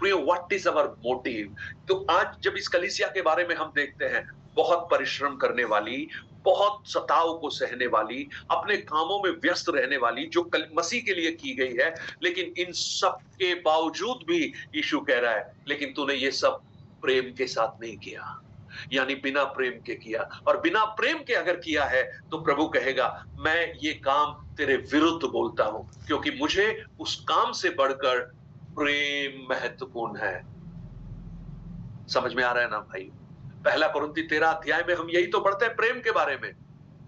What is our motive? तो आज जब इस कलीसिया के बारे में हम देखते हैं, बहुत परिश्रम करने वाली, बहुत सताव को सहने वाली, अपने कामों में व्यस्त रहने वाली, जो मसीह के लिए की गई है, लेकिन इन सब के बावजूद भी यीशु कह रहा है लेकिन तूने ये सब प्रेम के साथ नहीं किया, यानी बिना प्रेम के किया। और बिना प्रेम के अगर किया है तो प्रभु कहेगा मैं ये काम तेरे विरुद्ध बोलता हूं, क्योंकि मुझे उस काम से बढ़कर प्रेम महत्वपूर्ण है। समझ में आ रहा है ना भाई? पहला कुरिन्थी 13 अध्याय में हम यही तो पढ़ते हैं प्रेम के बारे में।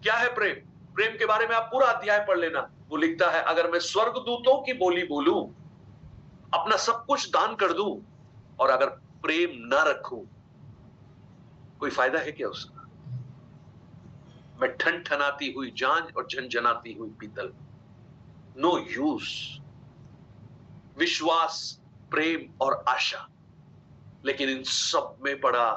क्या है प्रेम? प्रेम के बारे में आप पूरा अध्याय पढ़ लेना। वो लिखता है अगर मैं स्वर्गदूतों की बोली बोलूं, अपना सब कुछ दान कर दूं, और अगर प्रेम ना रखूं, कोई फायदा है क्या उसका? मैं ठनठनाती हुई जांज और झनझनाती हुई पीतल, नो यूज। विश्वास, प्रेम और आशा, लेकिन इन सब में बड़ा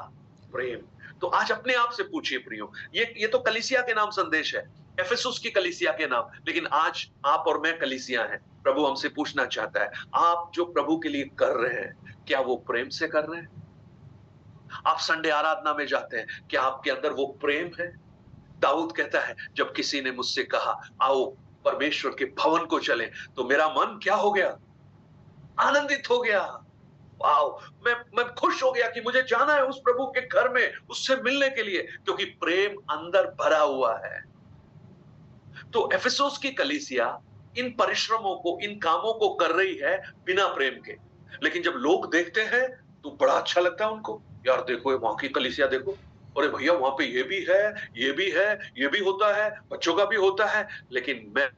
प्रेम। तो आज अपने आप से पूछिए प्रियो, ये तो कलीसिया के नाम संदेश है, एफेसुस की कलीसिया के नाम, लेकिन आज आप और मैं कलीसिया हैं। प्रभु हमसे पूछना चाहता है आप जो प्रभु के लिए कर रहे हैं, क्या वो प्रेम से कर रहे हैं? आप संडे आराधना में जाते हैं, क्या आपके अंदर वो प्रेम है? दाऊद कहता है जब किसी ने मुझसे कहा आओ परमेश्वर के भवन को चले, तो मेरा मन क्या हो गया? आनंदित हो गया। वाओ, मैं खुश हो गया कि मुझे जाना है उस प्रभु के घर में, उससे मिलने के लिए, क्योंकि प्रेम अंदर भरा हुआ है। तो एफेसुस की कलीसिया इन परिश्रमों को, इन कामों को कर रही है बिना प्रेम के, लेकिन जब लोग देखते हैं तो बड़ा अच्छा लगता है उनको। यार देखो वहां की कलीसिया देखो, अरे भैया वहां पे ये भी है, ये भी है, ये भी होता है, बच्चों का भी होता है। लेकिन मैं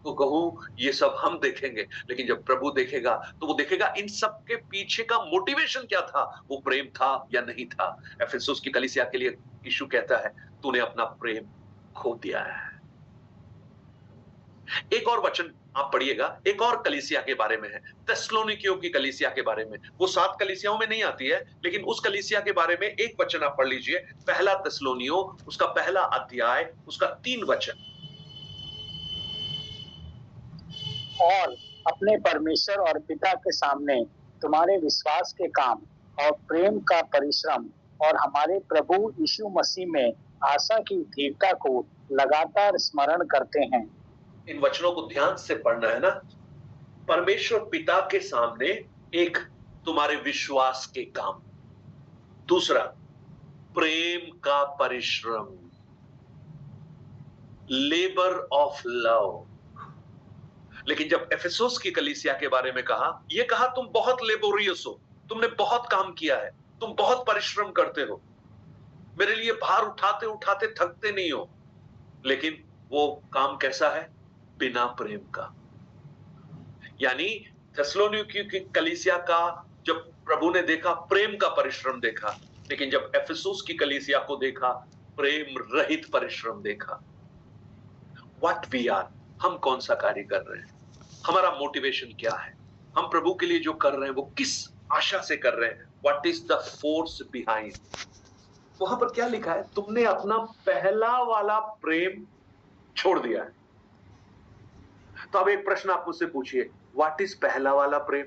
को कहूं ये सब हम देखेंगे, लेकिन जब प्रभु देखेगा तो वो देखेगा इन सब के पीछे का मोटिवेशन क्या था, वो प्रेम था या नहीं था। एफेसुस की कलीसिया के लिए यीशु कहता है तूने अपना प्रेम खो दिया है। एक और वचन आप पढ़िएगा, एक और कलीसिया के बारे में है, थिस्सलुनीकियों की कलीसिया के बारे में। वो 7 कलीसियाओं में नहीं आती है, लेकिन उस कलीसिया के बारे में एक वचन आप पढ़ लीजिए, पहला थिस्सलुनियों, उसका पहला अध्याय, उसका 3 वचन। और अपने परमेश्वर और पिता के सामने तुम्हारे विश्वास के काम और प्रेम का परिश्रम और हमारे प्रभु यीशु मसीह में आशा की दृढ़ता को लगातार स्मरण करते हैं। इन वचनों को ध्यान से पढ़ना है ना। परमेश्वर पिता के सामने एक तुम्हारे विश्वास के काम, दूसरा प्रेम का परिश्रम, लेबर ऑफ लव। लेकिन जब एफेसुस की कलीसिया के बारे में कहा, यह कहा तुम बहुत लेबोरियस हो, तुमने बहुत काम किया है, तुम बहुत परिश्रम करते हो, मेरे लिए भार उठाते उठाते थकते नहीं हो। लेकिन वो काम कैसा है? बिना प्रेम का। यानी थिस्सलुनीकियों की कलीसिया का जब प्रभु ने देखा, प्रेम का परिश्रम देखा, लेकिन जब एफेसुस की कलीसिया को देखा, प्रेम रहित परिश्रम देखा। व्हाट वी आर, हम कौन सा कार्य कर रहे हैं, हमारा मोटिवेशन क्या है, हम प्रभु के लिए जो कर रहे हैं वो किस आशा से कर रहे हैं, what is the force behind. वहां पर क्या लिखा है? तुमने अपना पहला वाला प्रेम छोड़ दिया है। तो अब एक प्रश्न आप मुझसे पूछिए, व्हाट इज पहला वाला प्रेम?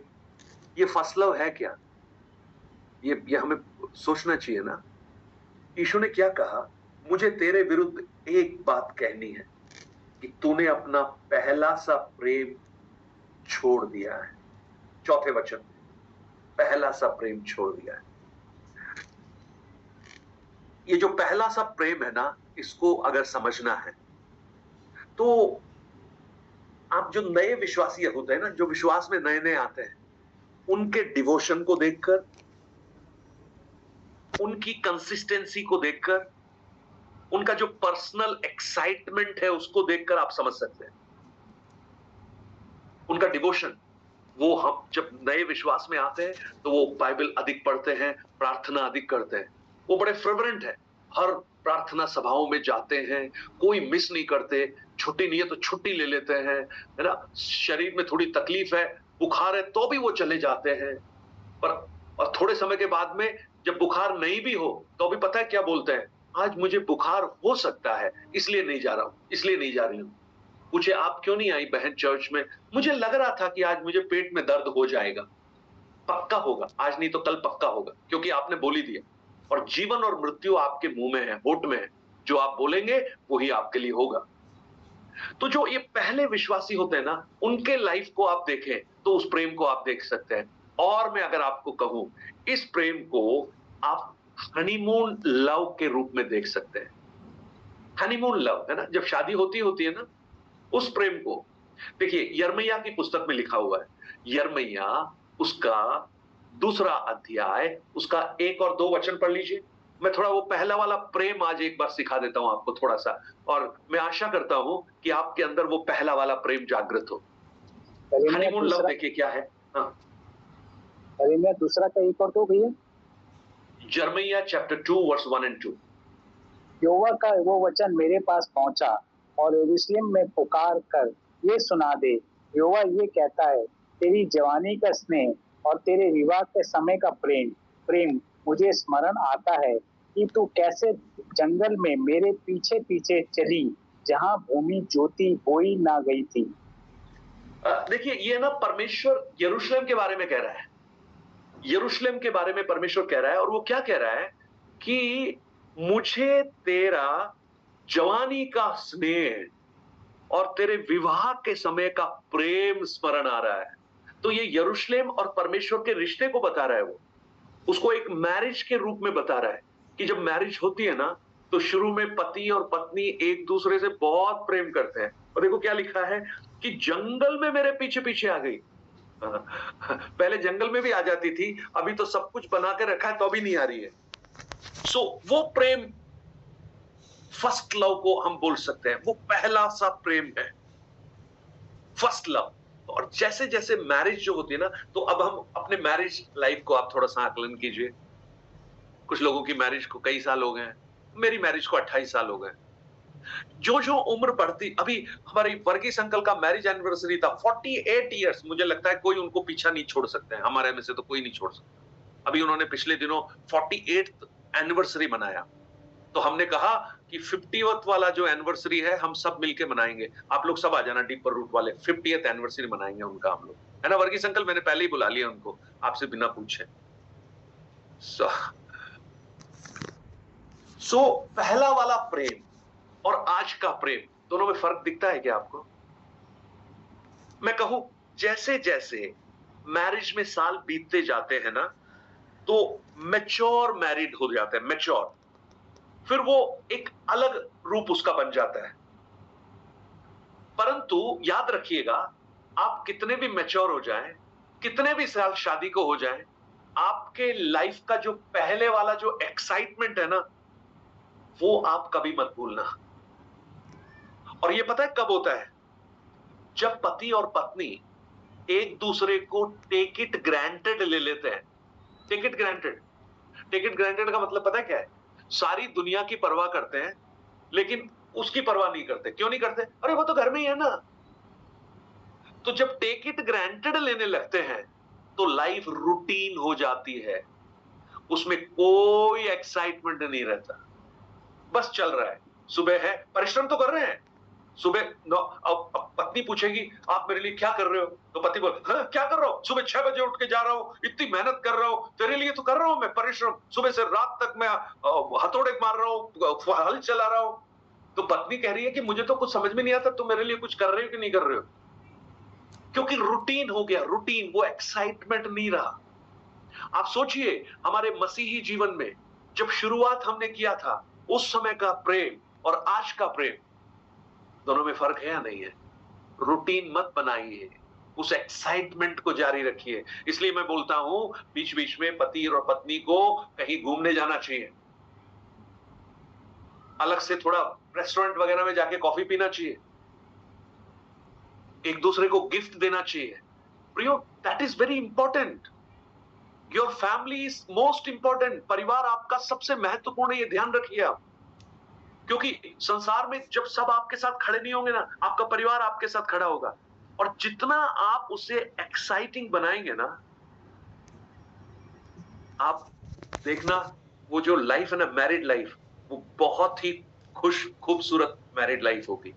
ये फर्स्ट लव है क्या? ये हमें सोचना चाहिए ना। यीशु ने क्या कहा? मुझे तेरे विरुद्ध एक बात कहनी है कि तूने अपना पहला सा प्रेम छोड़ दिया है। चौथे वचन, पहला सा प्रेम छोड़ दिया है। ये जो पहला सा प्रेम है ना, इसको अगर समझना है तो आप जो नए विश्वासी होते हैं ना, जो विश्वास में नए नए आते हैं, उनके डिवोशन को देखकर, उनकी कंसिस्टेंसी को देखकर, उनका जो पर्सनल एक्साइटमेंट है उसको देखकर आप समझ सकते हैं। उनका डिवोशन, वो हम जब नए विश्वास में आते हैं तो वो बाइबल अधिक पढ़ते हैं, प्रार्थना अधिक करते हैं, वो बड़े फेवरेंट है, हर प्रार्थना सभाओं में जाते हैं, कोई मिस नहीं करते, छुट्टी नहीं है तो छुट्टी ले लेते हैं, है ना। शरीर में थोड़ी तकलीफ है, बुखार है तो भी वो चले जाते हैं। पर और थोड़े समय के बाद में जब बुखार नहीं भी हो तो भी पता है क्या बोलते हैं? आज मुझे बुखार हो सकता है, इसलिए नहीं जा रहा हूं, इसलिए नहीं जा रही हूं। पूछे आप क्यों नहीं आई बहन चर्च में? मुझे लग रहा था कि आज मुझे पेट में दर्द हो जाएगा। पक्का होगा, आज नहीं तो कल पक्का होगा, क्योंकि आपने बोल ही दिया। और जीवन और मृत्यु आपके मुंह में है, होठ में है, जो आप बोलेंगे वही आपके लिए होगा। तो जो ये पहले विश्वासी होते हैं ना, उनके लाइफ को आप देखें तो उस प्रेम को आप देख सकते हैं। और मैं अगर आपको कहूं, इस प्रेम को आप हनीमून लव के रूप में देख सकते हैं। हनीमून लव है ना, जब शादी होती है ना, उस प्रेम को देखिए। यिर्मयाह की पुस्तक में लिखा हुआ है, यिर्मयाह उसका 2 अध्याय, उसका 1 और 2 वचन पढ़ लीजिए। मैं थोड़ा वो पहला वाला प्रेम आज एक बार सिखा देता हूं आपको थोड़ा सा, और मैं आशा करता हूं कि आपके अंदर वो पहला वाला प्रेम जागृत हो। हनीमून लव देखिए क्या है। हाँ, मैं दूसरा का 1 और 2 भैया। यिर्मयाह चैप्टर 2 वर्स 1 और 2। यहोवा का वो वचन मेरे पास पहुंचा और यरूशलेम में पुकार कर ये सुना दे, यहोवा ये कहता है, तेरी जवानी का स्नेह और तेरे विवाह के समय का प्रेम प्रेम मुझे स्मरण आता है कि तू कैसे जंगल में मेरे पीछे पीछे चली, जहां भूमि ज्योति बोई ना गई थी। देखिए ये ना परमेश्वर यरूशलेम के बारे में कह रहा है। यरूशलेम के बारे में परमेश्वर कह रहा है, और वो क्या कह रहा है कि मुझे तेरा जवानी का स्नेह और तेरे विवाह के समय का प्रेम स्मरण आ रहा है। तो ये यरूशलेम और परमेश्वर के रिश्ते को बता रहा है। वो उसको एक मैरिज के रूप में बता रहा है कि जब मैरिज होती है ना, तो शुरू में पति और पत्नी एक दूसरे से बहुत प्रेम करते हैं। और देखो क्या लिखा है कि जंगल में मेरे पीछे पीछे आ गई। पहले जंगल में भी आ जाती थी, अभी तो सब कुछ बना के रखा है तो अभी नहीं आ रही है। सो वो प्रेम, फर्स्ट लव को हम बोल सकते हैं, वो पहला सा प्रेम है, फर्स्ट लव। और जैसे जैसे मैरिज जो होती है ना, तो अब हम अपने मैरिज लाइफ को आप थोड़ा सा आकलन कीजिए। कुछ लोगों की मैरिज को कई साल हो गए, मेरी मैरिज को 28 साल हो गए। जो जो उम्र बढ़ती, अभी हमारी वर्गीस अंकल का मैरिज एनिवर्सरी था, 48 इयर्स। मुझे लगता है कोई उनको पीछा नहीं छोड़ सकते हैं, हमारे में से तो कोई नहीं छोड़ सकता। अभी उन्होंने पिछले दिनों 48th एनिवर्सरी मनाया, तो हमने कहा कि 50th वाला जो एनिवर्सरी है हम सब मिलके मनाएंगे। आप लोग सब आ जाना, डीपर रूट वाले 50th एनिवर्सरी मनाएंगे उनका हम लोग, है ना। वर्गीस अंकल मैंने पहले ही बुला लिया उनको, आपसे बिना पूछे। सो पहला वाला प्रेम और आज का प्रेम, दोनों में फर्क दिखता है क्या आपको? मैं कहूं, जैसे जैसे मैरिज में साल बीतते जाते हैं ना, तो मैच्योर मैरिड हो जाते हैं, मैच्योर, फिर वो एक अलग रूप उसका बन जाता है। परंतु याद रखिएगा, आप कितने भी मैच्योर हो जाएं, कितने भी साल शादी को हो जाएं, आपके लाइफ का जो पहले वाला जो एक्साइटमेंट है ना, वो आप कभी मत भूलना। और ये पता है कब होता है? जब पति और पत्नी एक दूसरे को टेक इट ग्रांटेड ले लेते हैं। Take it granted, take it granted का मतलब पता है क्या है? सारी दुनिया की परवाह करते हैं, लेकिन उसकी परवाह नहीं करते। क्यों नहीं करते? अरे वो तो घर में ही है ना। तो जब टेक इट ग्रांटेड लेने लगते हैं तो लाइफ रूटीन हो जाती है। उसमें कोई एक्साइटमेंट नहीं रहता, बस चल रहा है। सुबह है, परिश्रम तो कर रहे हैं। सुबह अब पत्नी पूछेगी आप मेरे लिए क्या कर रहे हो, तो पति बोल हाँ क्या कर रहा हूं, सुबह 6 बजे उठ के जा रहा हूं, इतनी मेहनत कर रहा हूं, तेरे लिए तो कर रहा हूं मैं परिश्रम, सुबह से रात तक मैं हथौड़े मार रहा हूं, हल चला रहा हूं। तो पत्नी कह रही है कि मुझे तो कुछ समझ में नहीं आता, तुम मेरे लिए कुछ कर रहे हो कि नहीं कर रहे हो, क्योंकि रूटीन हो गया, रूटीन, वो एक्साइटमेंट नहीं रहा। आप सोचिए हमारे मसीही जीवन में जब शुरुआत हमने किया था, उस समय का प्रेम और आज का प्रेम, दोनों में फर्क है या नहीं है? रूटीन मत बनाइए, उस एक्साइटमेंट को जारी रखिए। इसलिए मैं बोलता हूं बीच बीच में पति और पत्नी को कहीं घूमने जाना चाहिए, अलग से थोड़ा रेस्टोरेंट वगैरह में जाके कॉफी पीना चाहिए, एक दूसरे को गिफ्ट देना चाहिए। प्रियो, that is very important. Your family is most important. परिवार आपका सबसे महत्वपूर्ण है, ये ध्यान रखिए आप। क्योंकि संसार में जब सब आपके साथ खड़े नहीं होंगे ना, आपका परिवार आपके साथ खड़ा होगा। और जितना आप उसे एक्साइटिंग बनाएंगे ना, आप देखना वो जो लाइफ है ना, मैरिड लाइफ, वो बहुत ही खूबसूरत मैरिड लाइफ होगी।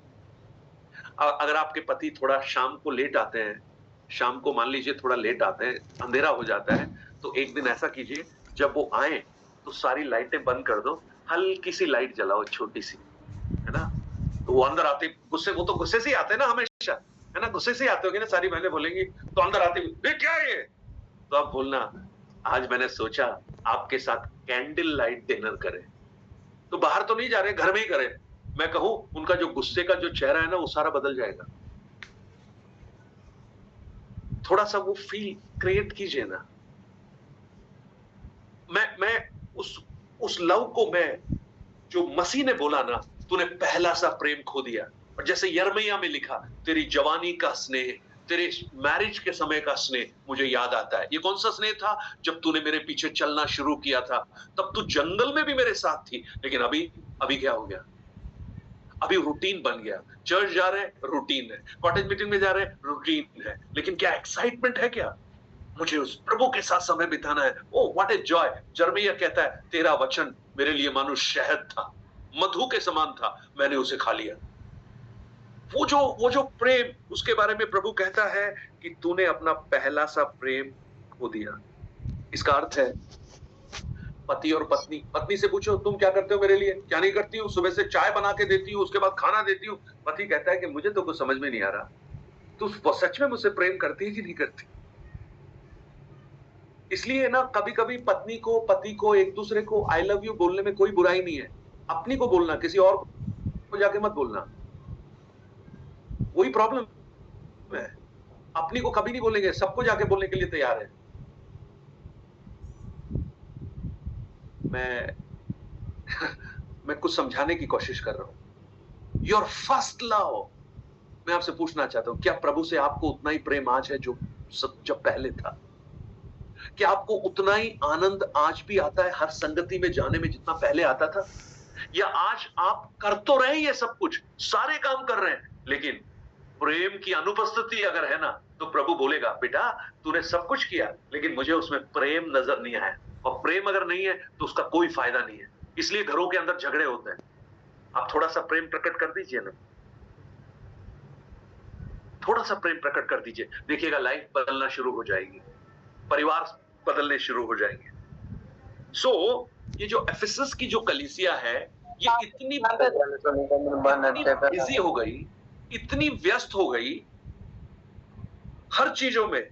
अगर आपके पति थोड़ा शाम को लेट आते हैं, शाम को मान लीजिए थोड़ा लेट आते हैं, अंधेरा हो जाता है, तो एक दिन ऐसा कीजिए जब वो आए तो सारी लाइटें बंद कर दो, हल्की सी लाइट जलाओ, छोटी सी, है ना। तो वो अंदर आते गुस्से, वो तो गुस्से से ही आते हैं ना हमेशा, है ना, गुस्से से ही आते होगे ना, सारी बहनें बोलेंगी तो अंदर आते ये क्या है ये, तो आप बोलना आज मैंने सोचा आपके साथ कैंडल लाइट डिनर करें। तो बाहर तो नहीं जा रहे, घर में ही करें। मैं कहूं उनका जो गुस्से का जो चेहरा है ना, वो सारा बदल जाएगा। थोड़ा सा वो फील क्रिएट कीजिए ना। मैं उस लव को, मैं जो मसीह ने बोला ना, तूने पहला सा प्रेम खो दिया। और जैसे यिर्मयाह में लिखा, तेरी जवानी का स्नेह, तेरे मैरिज के समय का स्नेह मुझे याद आता है। ये कौन सा स्नेह था? जब तूने मेरे पीछे चलना शुरू किया था, तब तू जंगल में भी मेरे साथ थी। लेकिन अभी क्या हो गया? अभी रूटीन बन गया। चर्च जा रहे हैं, रूटीन है, कॉटेज मीटिंग में जा रहे हैं, रूटीन है। लेकिन क्या एक्साइटमेंट है? क्या मुझे उस प्रभु के साथ समय बिताना है। Oh what a joy. यिर्मयाह कहता है, तेरा वचन मेरे लिए मानो शहद था, मधु के समान था, मैंने उसे खा लिया। वो जो प्रेम, उसके बारे में प्रभु कहता है कि तूने अपना पहला सा प्रेम खो दिया। इसका अर्थ है पति और पत्नी से पूछो तुम क्या करते हो मेरे लिए? क्या नहीं करती हूँ, सुबह से चाय बना के देती हूँ, उसके बाद खाना देती हूँ। पति कहता है कि मुझे तो कुछ समझ में नहीं आ रहा, तू सच में मुझसे प्रेम करती है कि नहीं करती? इसलिए ना कभी कभी पत्नी को, पति को, एक दूसरे को आई लव यू बोलने में कोई बुराई नहीं है। अपनी को बोलना, किसी और को जाके मत बोलना, वही प्रॉब्लम है। अपनी को कभी नहीं बोलेंगे, सबको जाके बोलने के लिए तैयार है। मैं मैं कुछ समझाने की कोशिश कर रहा हूं। योर फर्स्ट लव, मैं आपसे पूछना चाहता हूं, क्या प्रभु से आपको उतना ही प्रेम आज है जो जब पहले था? क्या आपको उतना ही आनंद आज भी आता है हर संगति में जाने में जितना पहले आता था? या आज आप कर तो रहे हैं ये सब कुछ, सारे काम कर रहे हैं, लेकिन प्रेम की अनुपस्थिति अगर है ना, तो प्रभु बोलेगा बेटा तूने सब कुछ किया लेकिन मुझे उसमें प्रेम नजर नहीं आया। और प्रेम अगर नहीं है तो उसका कोई फायदा नहीं है। इसलिए घरों के अंदर झगड़े होते हैं। आप थोड़ा सा प्रेम प्रकट कर दीजिए ना, थोड़ा सा प्रेम प्रकट कर दीजिए, देखिएगा लाइफ बदलना शुरू हो जाएगी, परिवार बदलने शुरू हो जाएंगे। ये जो एफिसस की जो कलीसिया है, ये इतनी बिजी हो गई, इतनी व्यस्त हो गई हर चीजों में,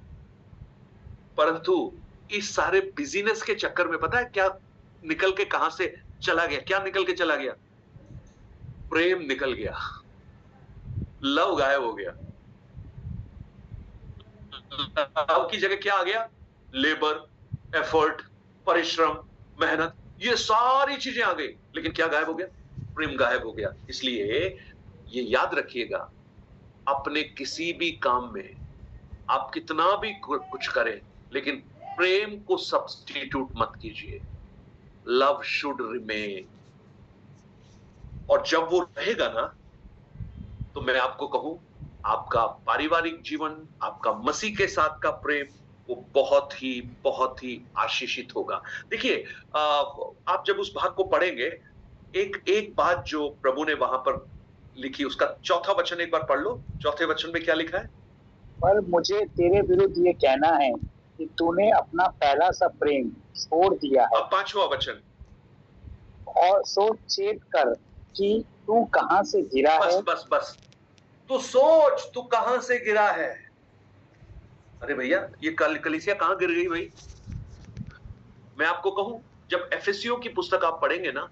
परंतु इस सारे बिजीनेस के चक्कर में पता है क्या निकल के कहां से चला गया? क्या निकल के चला गया? प्रेम निकल गया, लव गायब हो गया। लव की जगह क्या आ गया? लेबर, एफर्ट, परिश्रम, मेहनत, ये सारी चीजें आ गई। लेकिन क्या गायब हो गया? प्रेम गायब हो गया। इसलिए ये याद रखिएगा, अपने किसी भी काम में आप कितना भी कुछ करें, लेकिन प्रेम को सब्स्टिट्यूट मत कीजिए। Love should remain. और जब वो रहेगा ना, तो मैं आपको कहूं, आपका पारिवारिक जीवन, आपका मसीह के साथ का प्रेम वो बहुत ही आशीषित होगा। देखिए, आप जब उस भाग को पढ़ेंगे, एक एक बात जो प्रभु ने वहां पर लिखी, उसका चौथा वचन एक बार पढ़ लो। चौथे वचन में क्या लिखा है? पर मुझे तेरे विरुद्ध ये कहना है कि तूने अपना पहला सा प्रेम छोड़ दिया है। अब पांचवा वचन, और सोच चेत कर कि तू कहां से गिरा है। बस बस, तू सोच तू कहां से गिरा है। अरे भैया, ये कलीसिया कहां गिर गई भाई? मैं आपको कहूं, जब एफेसियों की पुस्तक आप पढ़ेंगे ना,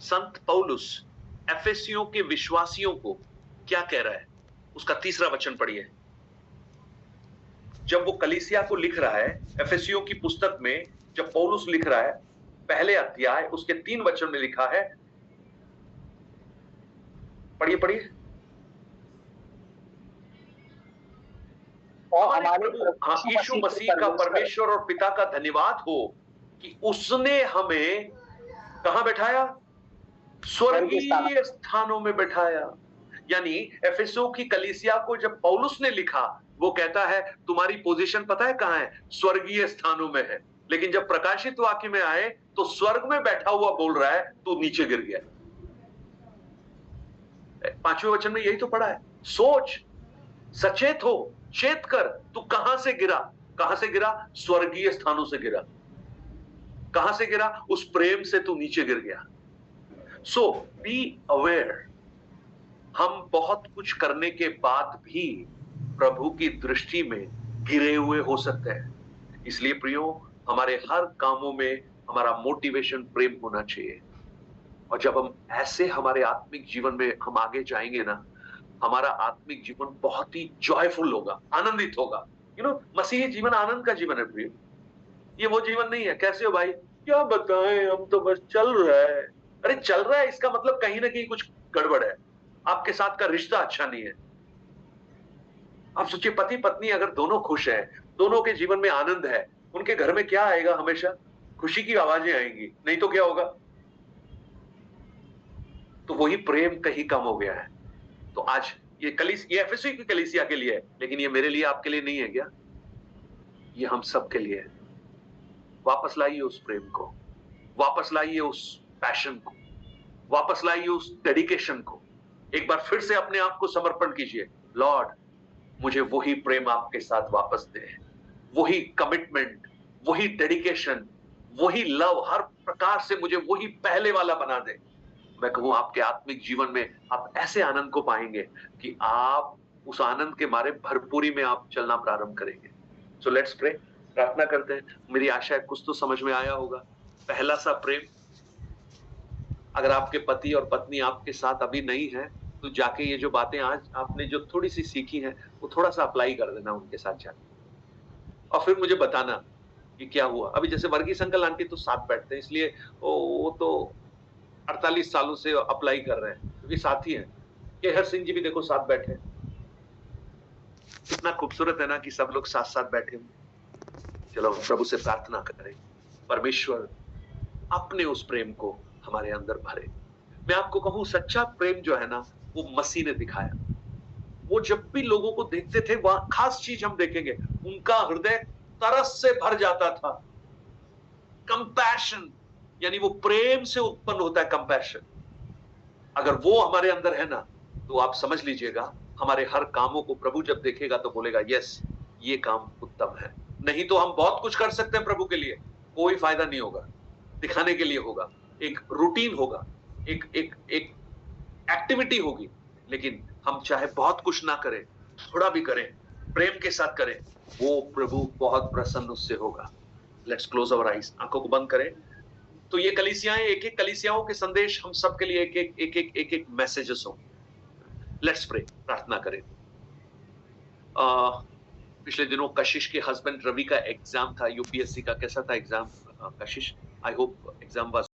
संत पौलुस एफेसियों के विश्वासियों को क्या कह रहा है, उसका तीसरा वचन पढ़िए। जब वो कलीसिया को लिख रहा है, एफेसियों की पुस्तक में जब पौलुस लिख रहा है, पहले अध्याय उसके 3 वचन में लिखा है, पढ़िए पढ़िए। और हमारे यीशु मसीह का परमेश्वर और पिता का धन्यवाद हो कि उसने हमें कहां बैठाया? स्वर्गीय स्थानों में बैठाया। यानी एफेसों की कलीसिया को जब पौलुस ने लिखा, वो कहता है तुम्हारी पोजीशन पता है कहां है? स्वर्गीय स्थानों में है। लेकिन जब प्रकाशित वाक्य में आए तो स्वर्ग में बैठा हुआ बोल रहा है, तू नीचे गिर गया। 5वें वचन में यही तो पढ़ा है, सोच, सचेत हो, चेत कर, तू कहां से गिरा? कहां से गिरा? स्वर्गीय स्थानों से गिरा। कहां से गिरा? उस प्रेम से तू नीचे गिर गया। सो बी अवेयर। हम बहुत कुछ करने के बाद भी प्रभु की दृष्टि में गिरे हुए हो सकते हैं। इसलिए प्रियो, हमारे हर कामों में हमारा मोटिवेशन प्रेम होना चाहिए। और जब हम ऐसे हमारे आत्मिक जीवन में हम आगे जाएंगे ना, हमारा आत्मिक जीवन बहुत ही जॉयफुल होगा, आनंदित होगा। मसीही जीवन आनंद का जीवन है प्रियो। ये वो जीवन नहीं है, कैसे हो भाई, क्या बताएं, हम तो बस चल रहा है। अरे चल रहा है, इसका मतलब कहीं ना कहीं कुछ गड़बड़ है, आपके साथ का रिश्ता अच्छा नहीं है। आप सोचिए, पति पत्नी अगर दोनों खुश हैं, दोनों के जीवन में आनंद है, उनके घर में क्या आएगा? हमेशा खुशी की आवाजें आएंगी, नहीं तो क्या होगा? तो वही प्रेम कहीं कम हो गया है। तो आज ये एफेसू की कलीसिया के लिए है, लेकिन ये मेरे लिए, आपके लिए नहीं है क्या? ये हम सब के लिए है। वापस लाइए उस प्रेम को, वापस लाइए उस पैशन को, वापस लाइए उस डेडिकेशन को। एक बार फिर से अपने आप को समर्पण कीजिए। लॉर्ड, मुझे वही प्रेम आपके साथ वापस दे, वही कमिटमेंट, वही डेडिकेशन, वही लव, हर प्रकार से मुझे वही पहले वाला बना दे। मैं कहूं, आपके आत्मिक जीवन में आप ऐसे आनंद को पाएंगे कि आप उस आनंद के मारे भरपूरी में आप चलना प्रारंभ करेंगे। सो लेट्स प्रे, प्रार्थना करते हैं। मेरी आशा है कुछ तो समझ में आया होगा। पहला सा प्रेम, अगर आपके पति और पत्नी आपके साथ अभी नहीं है, तो जाके ये जो बातें आज आपने जो थोड़ी सी सीखी हैं, वो थोड़ा सा अप्लाई कर देना उनके साथ जाके, और फिर मुझे बताना कि क्या हुआ। अभी जैसे वर्गीस अंकल आंटी तो साथ बैठते हैं, इसलिए वो तो 48 सालों से अप्लाई कर रहे हैं, क्योंकि साथी हैं। केहर सिंह जी भी देखो साथ बैठे। कितना खूबसूरत है ना कि सब लोग साथ साथ बैठे हुए। चलो प्रभु से प्रार्थना करें, परमेश्वर अपने उस प्रेम को हमारे अंदर भरे। मैं आपको कहूं, सच्चा प्रेम जो है ना, वो मसीह ने दिखाया। वो जब भी लोगों को देखते थे, वहां खास चीज हम देखेंगे, उनका हृदय तरस से भर जाता था। कंपैशन, यानी वो प्रेम से उत्पन्न होता है कंपैशन। अगर वो हमारे अंदर है ना, तो आप समझ लीजिएगा, हमारे हर कामों को प्रभु जब देखेगा तो बोलेगा, यस, ये काम उत्तम है। नहीं तो हम बहुत कुछ कर सकते हैं प्रभु के लिए, कोई फायदा नहीं होगा। दिखाने के लिए होगा, एक रूटीन होगा, एक एक एक एक्टिविटी होगी, लेकिन हम चाहे बहुत कुछ ना करें, थोड़ा भी करें, प्रेम के साथ करें, वो प्रभु बहुत प्रसन्न उससे होगा। लेट्स क्लोज अवर आईज, आंखों को बंद करें। तो ये कलीसियाएं, एक एक कलीसियाओं के संदेश हम सब के लिए एक एक मैसेजेस हो। लेट्स प्रे, प्रार्थना करें। पिछले दिनों कशिश के हस्बैंड रवि का एग्जाम था, यूपीएससी का। कैसा था exam Kashish? I hope exam was